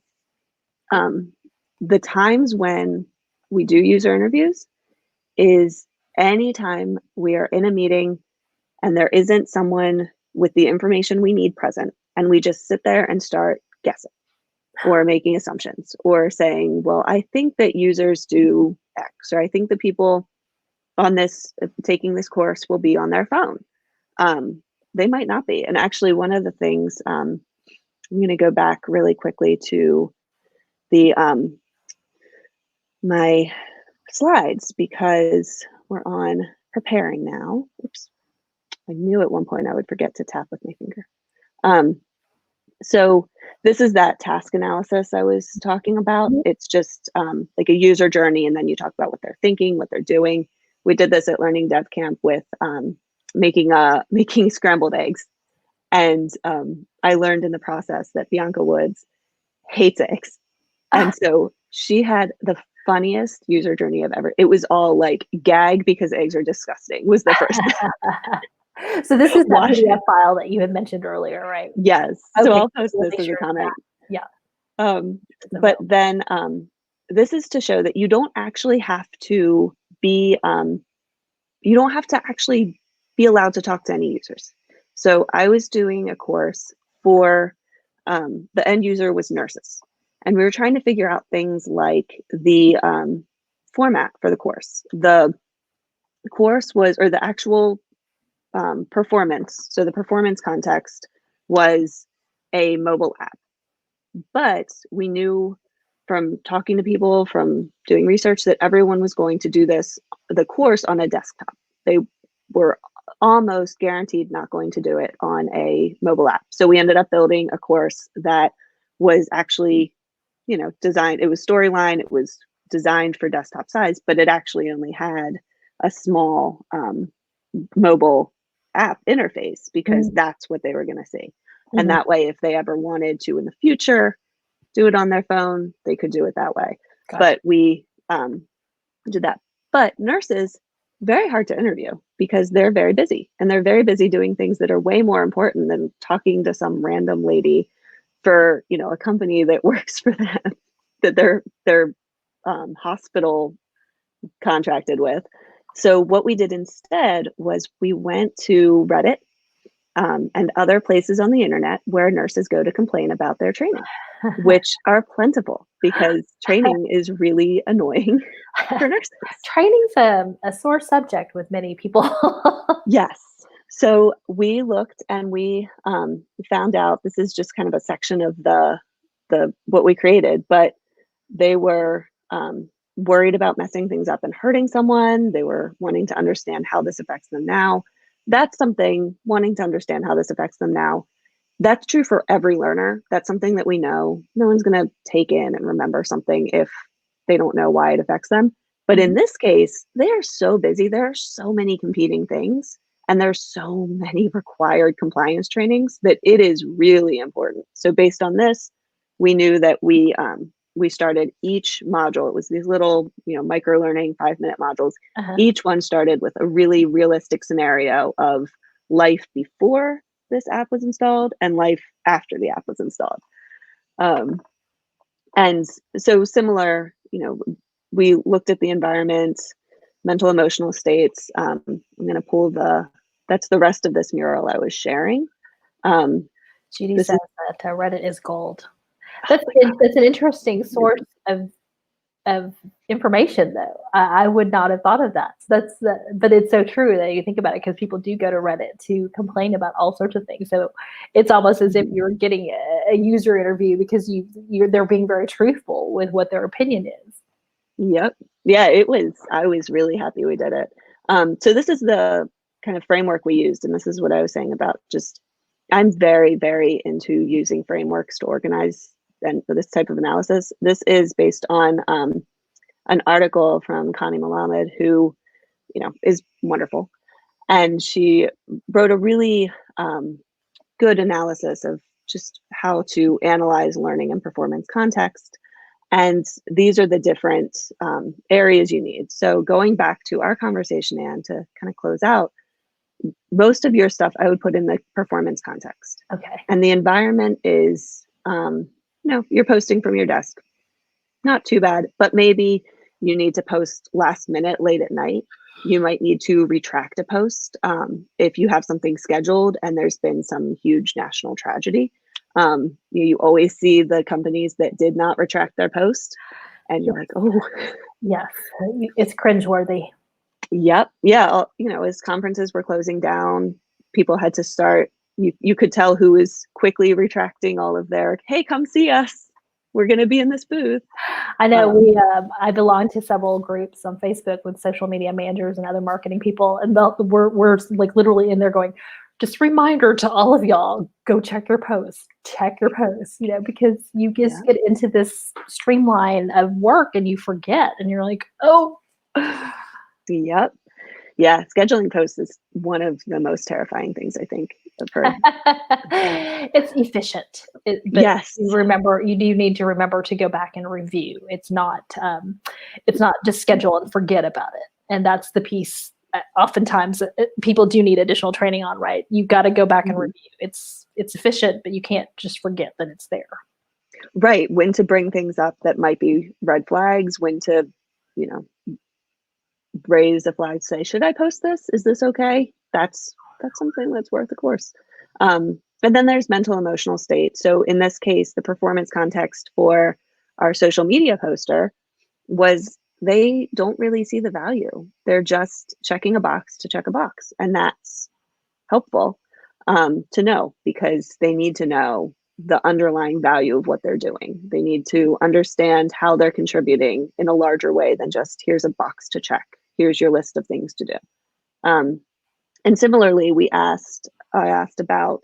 The times when we do user interviews is anytime we are in a meeting and there isn't someone with the information we need present, and we just sit there and start guessing or making assumptions or saying, well, I think that users do X, or I think the people on this taking this course will be on their phone. They might not be. And actually, one of the things, I'm going to go back really quickly to the my slides because we're on preparing now. Oops. I knew at one point I would forget to tap with my finger. So this is that task analysis I was talking about. It's just like a user journey, and then you talk about what they're thinking, what they're doing. We did this at Learning Dev Camp with making scrambled eggs. And I learned in the process that Bianca Woods hates eggs. And so she had the funniest user journey I've ever. It was all like gag because eggs are disgusting was the first. So this is that PDF file that you had mentioned earlier, right? Yes. Okay. So I'll post this as a comment. Yeah. But then this is to show that you don't actually have to be, you don't have to actually be allowed to talk to any users. So I was doing a course for the end user was nurses. And we were trying to figure out things like the format for the course. The course was, or the actual performance. So the performance context was a mobile app. But we knew from talking to people, from doing research, that everyone was going to do the course on a desktop. They were almost guaranteed not going to do it on a mobile app. So we ended up building a course that was actually, designed, it was storyline, it was designed for desktop size, but it actually only had a small mobile app interface because that's what they were going to see. And that way, if they ever wanted to in the future do it on their phone, they could do it that way. Gotcha. But we did that. But nurses, very hard to interview because they're very busy, and they're very busy doing things that are way more important than talking to some random lady for, a company that works for them, that they're hospital contracted with. So what we did instead was we went to Reddit and other places on the internet where nurses go to complain about their training, which are plentiful because training is really annoying for nurses. Training's a sore subject with many people. Yes. So we looked and we found out, this is just kind of a section of the what we created, but they were worried about messing things up and hurting someone. They were wanting to understand how this affects them now. That's something, wanting to understand how this affects them now. That's true for every learner. That's something that we know. No one's going to take in and remember something if they don't know why it affects them. But in this case, they are so busy. There are so many competing things, and there's so many required compliance trainings that it is really important. So based on this, we knew that we started each module. It was these little, micro learning 5-minute modules. Each one started with a really realistic scenario of life before this app was installed and life after the app was installed. And so similar, we looked at the environment, mental emotional states. I'm going to pull that's the rest of this mural I was sharing. Judy says that Reddit is gold. That's an interesting source of information, though. I would not have thought of that. But it's so true that you think about it, because people do go to Reddit to complain about all sorts of things. So it's almost as if you're getting a user interview because they're being very truthful with what their opinion is. Yep. Yeah, I was really happy we did it. So this is the kind of framework we used, and this is what I was saying about just, I'm very, very into using frameworks to organize and for this type of analysis. This is based on an article from Connie Malamed, who, is wonderful. And she wrote a really good analysis of just how to analyze learning and performance context. And these are the different areas you need. So going back to our conversation, Anne, to kind of close out, most of your stuff I would put in the performance context. Okay. And the environment is, you're posting from your desk. Not too bad, but maybe you need to post last minute, late at night. You might need to retract a post if you have something scheduled and there's been some huge national tragedy. You always see the companies that did not retract their post, and you're like, oh, Yes, it's cringeworthy. yep, yeah. As conferences were closing down, people had to start. You could tell who was quickly retracting all of their, hey, come see us. We're going to be in this booth. I know I belong to several groups on Facebook with social media managers and other marketing people, and we're like literally in there going, just a reminder to all of y'all, go check your posts, because you just get into this streamline of work and you forget, and you're like, oh. Yep. Yeah, scheduling posts is one of the most terrifying things I think I've heard. It's efficient, but yes, you do need to remember to go back and review. It's not just schedule and forget about it. And that's the piece. Oftentimes, people do need additional training on. Right, you've got to go back and review. It's efficient, but you can't just forget that it's there. Right, when to bring things up that might be red flags. When to, raise a flag, say, should I post this? Is this okay? That's something that's worth a course. And then there's mental emotional state. So in this case, the performance context for our social media poster was they don't really see the value. They're just checking a box to check a box. And that's helpful to know, because they need to know the underlying value of what they're doing. They need to understand how they're contributing in a larger way than just here's a box to check. Here's your list of things to do. And similarly, I asked about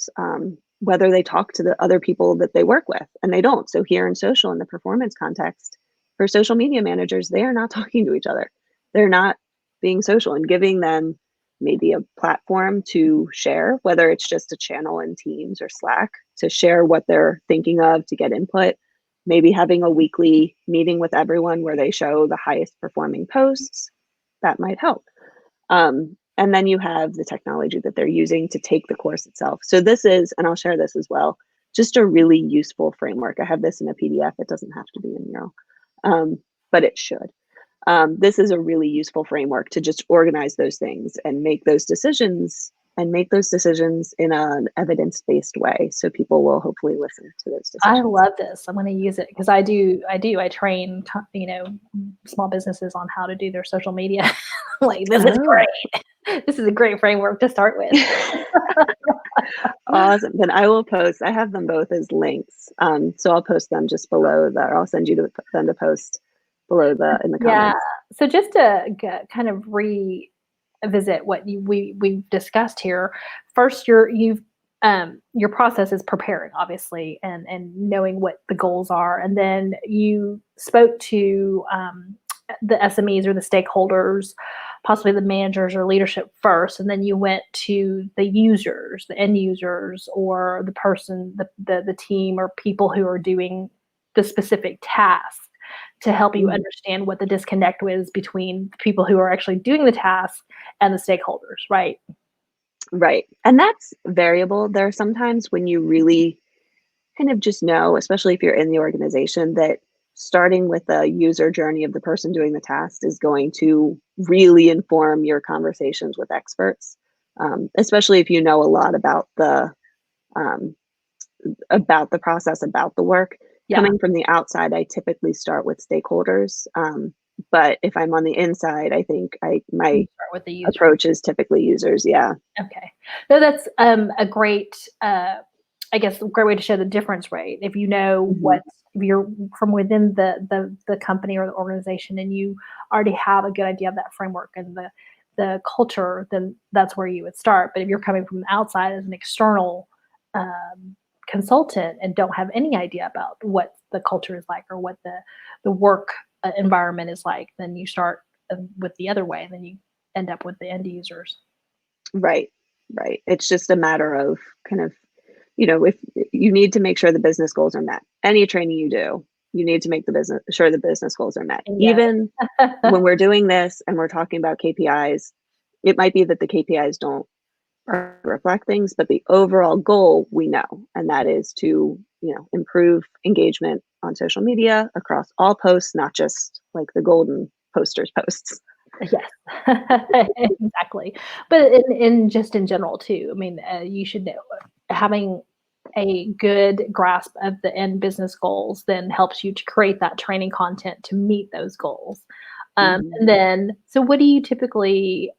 whether they talk to the other people that they work with, and they don't. So here in social, in the performance context, for social media managers, they are not talking to each other. They're not being social and giving them maybe a platform to share, whether it's just a channel in Teams or Slack, to share what they're thinking of, to get input. Maybe having a weekly meeting with everyone where they show the highest performing posts, that might help. And then you have the technology that they're using to take the course itself. So this is, and I'll share this as well, just a really useful framework. I have this in a PDF. It doesn't have to be in Mural, but it should. This is a really useful framework to just organize those things and make those decisions in an evidence-based way. So people will hopefully listen to those decisions. I love this. I'm going to use it because I train, small businesses on how to do their social media. Like, this is great. This is a great framework to start with. Awesome. Then I will post, I have them both as links. So I'll post them just below that, or I'll send you them to post below in the comments. Yeah. So just to kind of revisit what we've discussed here. First, your process is preparing, obviously, and knowing what the goals are. And then you spoke to the SMEs or the stakeholders, possibly the managers or leadership first, and then you went to the users, the end users, or the person, the team or people who are doing the specific task, to help you understand what the disconnect was between the people who are actually doing the task and the stakeholders, right? Right. And that's variable. There are sometimes when you really kind of just know, especially if you're in the organization, that starting with the user journey of the person doing the task is going to really inform your conversations with experts, especially if you know a lot about the process, about the work. Yeah. Coming from the outside, I typically start with stakeholders. But if I'm on the inside, I think my approach is typically users. Yeah. Okay. No, that's a great, great way to show the difference, right? If you know what, if you're from within the company or the organization and you already have a good idea of that framework and the culture, then that's where you would start. But if you're coming from the outside as an external consultant and don't have any idea about what the culture is like or what the work environment is like, then you start with the other way, and then you end up with the end users. Right. It's just a matter of kind of, if you need to make sure the business goals are met. Any training you do, you need to make sure the business goals are met. Yeah. Even when we're doing this and we're talking about KPIs, it might be that the KPIs don't reflect things, but the overall goal we know, and that is to improve engagement on social media across all posts, not just like the golden posters posts. Yes, exactly. But in just in general too, I mean, you should know having a good grasp of the end business goals then helps you to create that training content to meet those goals. And then, so what do you typically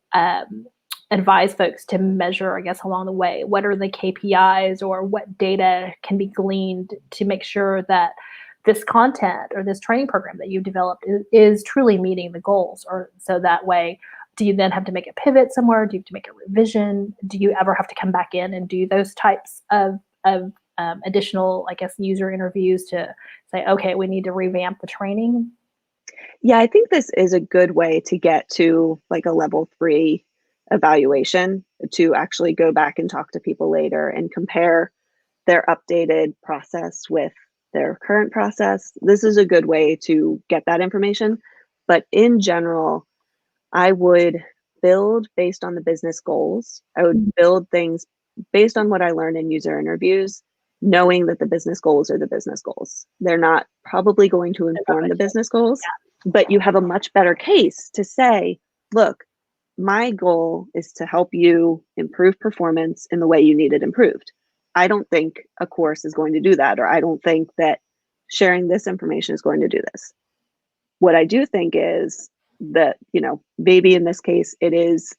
advise folks to measure, I guess, along the way? What are the KPIs or what data can be gleaned to make sure that this content or this training program that you've developed is truly meeting the goals? Or so that way, do you then have to make a pivot somewhere? Do you have to make a revision? Do you ever have to come back in and do those types of additional, I guess, user interviews to say, okay, we need to revamp the training? Yeah, I think this is a good way to get to like a level 3 evaluation, to actually go back and talk to people later and compare their updated process with their current process. This is a good way to get that information. But in general, I would build based on the business goals. I would build things based on what I learned in user interviews, knowing that the business goals are the business goals. They're not probably going to inform the business goals, but you have a much better case to say, look, my goal is to help you improve performance in the way you need it improved. I don't think a course is going to do that, or I don't think that sharing this information is going to do this. What I do think is that, maybe in this case, it is,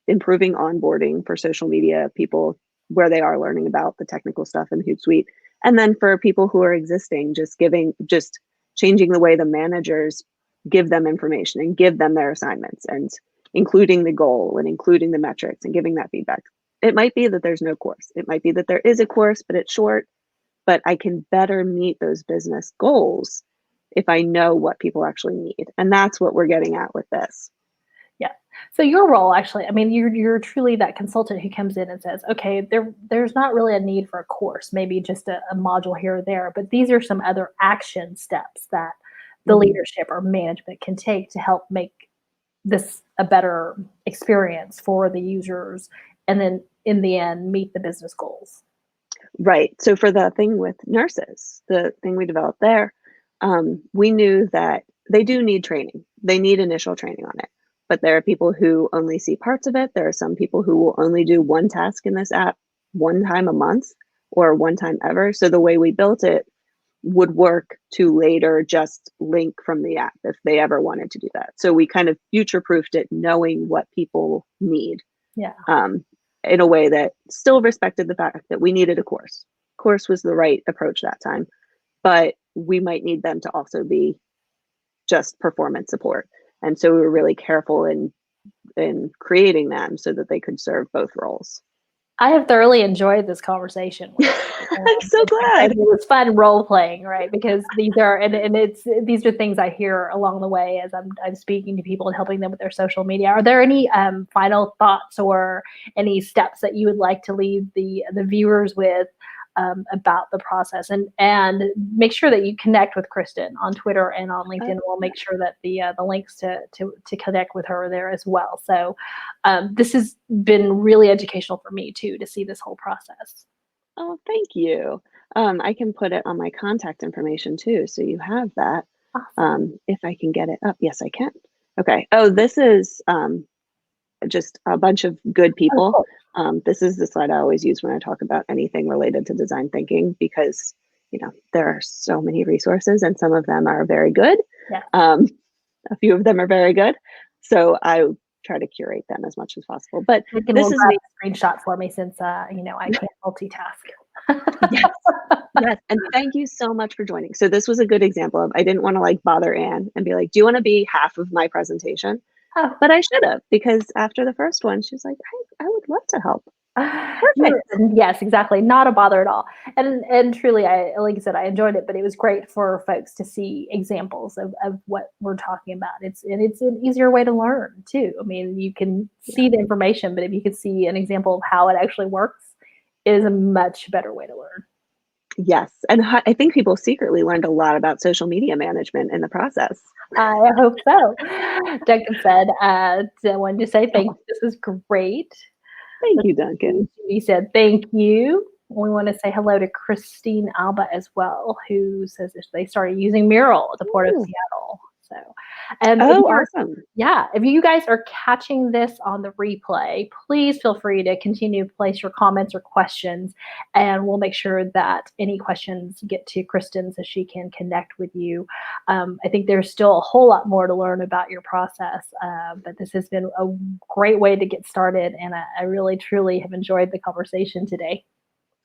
improving onboarding for social media people where they are learning about the technical stuff in Hootsuite. And then for people who are existing, just changing the way the managers give them information and give them their assignments, and including the goal and including the metrics and giving that feedback. It might be that there's no course. It might be that there is a course, but it's short, but I can better meet those business goals if I know what people actually need. And that's what we're getting at with this. Yeah. So your role, actually, I mean, you're truly that consultant who comes in and says, okay, there's not really a need for a course, maybe just a module here or there, but these are some other action steps that the leadership or management can take to help make this a better experience for the users, and then in the end, meet the business goals. Right. So for the thing with nurses, the thing we developed there, we knew that they do need training. They need initial training on it. But there are people who only see parts of it. There are some people who will only do one task in this app one time a month or one time ever. So the way we built it would work to later just link from the app if they ever wanted to do that. So we kind of future-proofed it, knowing what people need. Yeah. In a way that still respected the fact that we needed a course. Course was the right approach that time, but we might need them to also be just performance support. And so we were really careful in creating them so that they could serve both roles. I have thoroughly enjoyed this conversation with you. I'm so glad. It was fun role playing, right? Because these are these are things I hear along the way as I'm speaking to people and helping them with their social media. Are there any final thoughts or any steps that you would like to leave the viewers with about the process? And make sure that you connect with Kristin on Twitter and on LinkedIn. We'll make sure that the links to connect with her there as well. So this has been really educational for me too, to see this whole process. Oh, thank you. I can put it on my contact information too, so you have that. Awesome. If I can get it up. Yes, I can. Okay. Oh, this is just a bunch of good people. Oh, cool. This is the slide I always use when I talk about anything related to design thinking, because there are so many resources and some of them are very good. Yeah. A few of them are very good. So I try to curate them as much as possible. But this is grab a screenshot for me, since I can't multitask. Yes. Yes. And thank you so much for joining. So this was a good example of, I didn't want to bother Anne and be like, do you want to be half of my presentation? Oh. But I should have, because after the first one, she was like, I would love to help. Perfect. Yes, exactly. Not a bother at all. And truly, like I said, I enjoyed it, but it was great for folks to see examples of what we're talking about. It's an easier way to learn too. I mean, you can see the information, but if you could see an example of how it actually works, it is a much better way to learn. Yes. And I think people secretly learned a lot about social media management in the process. I hope so. Duncan said, I wanted to say thank you. This was great. Thank you, Duncan. He said, thank you. We want to say hello to Christine Alba as well, who says they started using Mural at the Port of Seattle. So And if Oh, you are awesome. yeah, if you guys are catching this on the replay, please feel free to continue to place your comments or questions, and we'll make sure that any questions get to Kristen so she can connect with you. I think there's still a whole lot more to learn about your process, but this has been a great way to get started, and I really, truly have enjoyed the conversation today.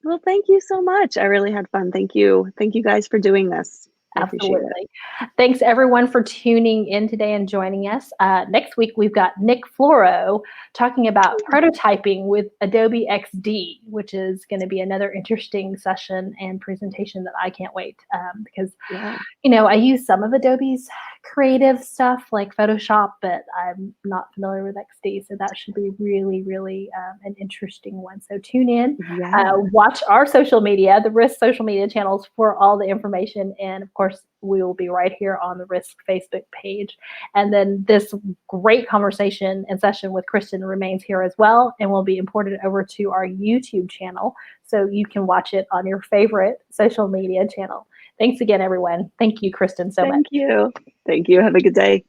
Well, thank you so much. I really had fun. Thank you. Thank you guys for doing this. I appreciate it. Absolutely. Thanks everyone for tuning in today and joining us. Next week, we've got Nick Floro talking about prototyping with Adobe XD, which is going to be another interesting session and presentation that I can't wait because Yeah. I use some of Adobe's creative stuff like Photoshop, but I'm not familiar with XD. So that should be really, really an interesting one. So tune in, Yeah. watch our social media, the Risk social media channels for all the information. And of course, we will be right here on the Risk Facebook page. And then this great conversation and session with Kristin remains here as well and will be imported over to our YouTube channel so you can watch it on your favorite social media channel. Thanks again, everyone. Thank you, Kristin, so much. Thank you. Thank you. Have a good day.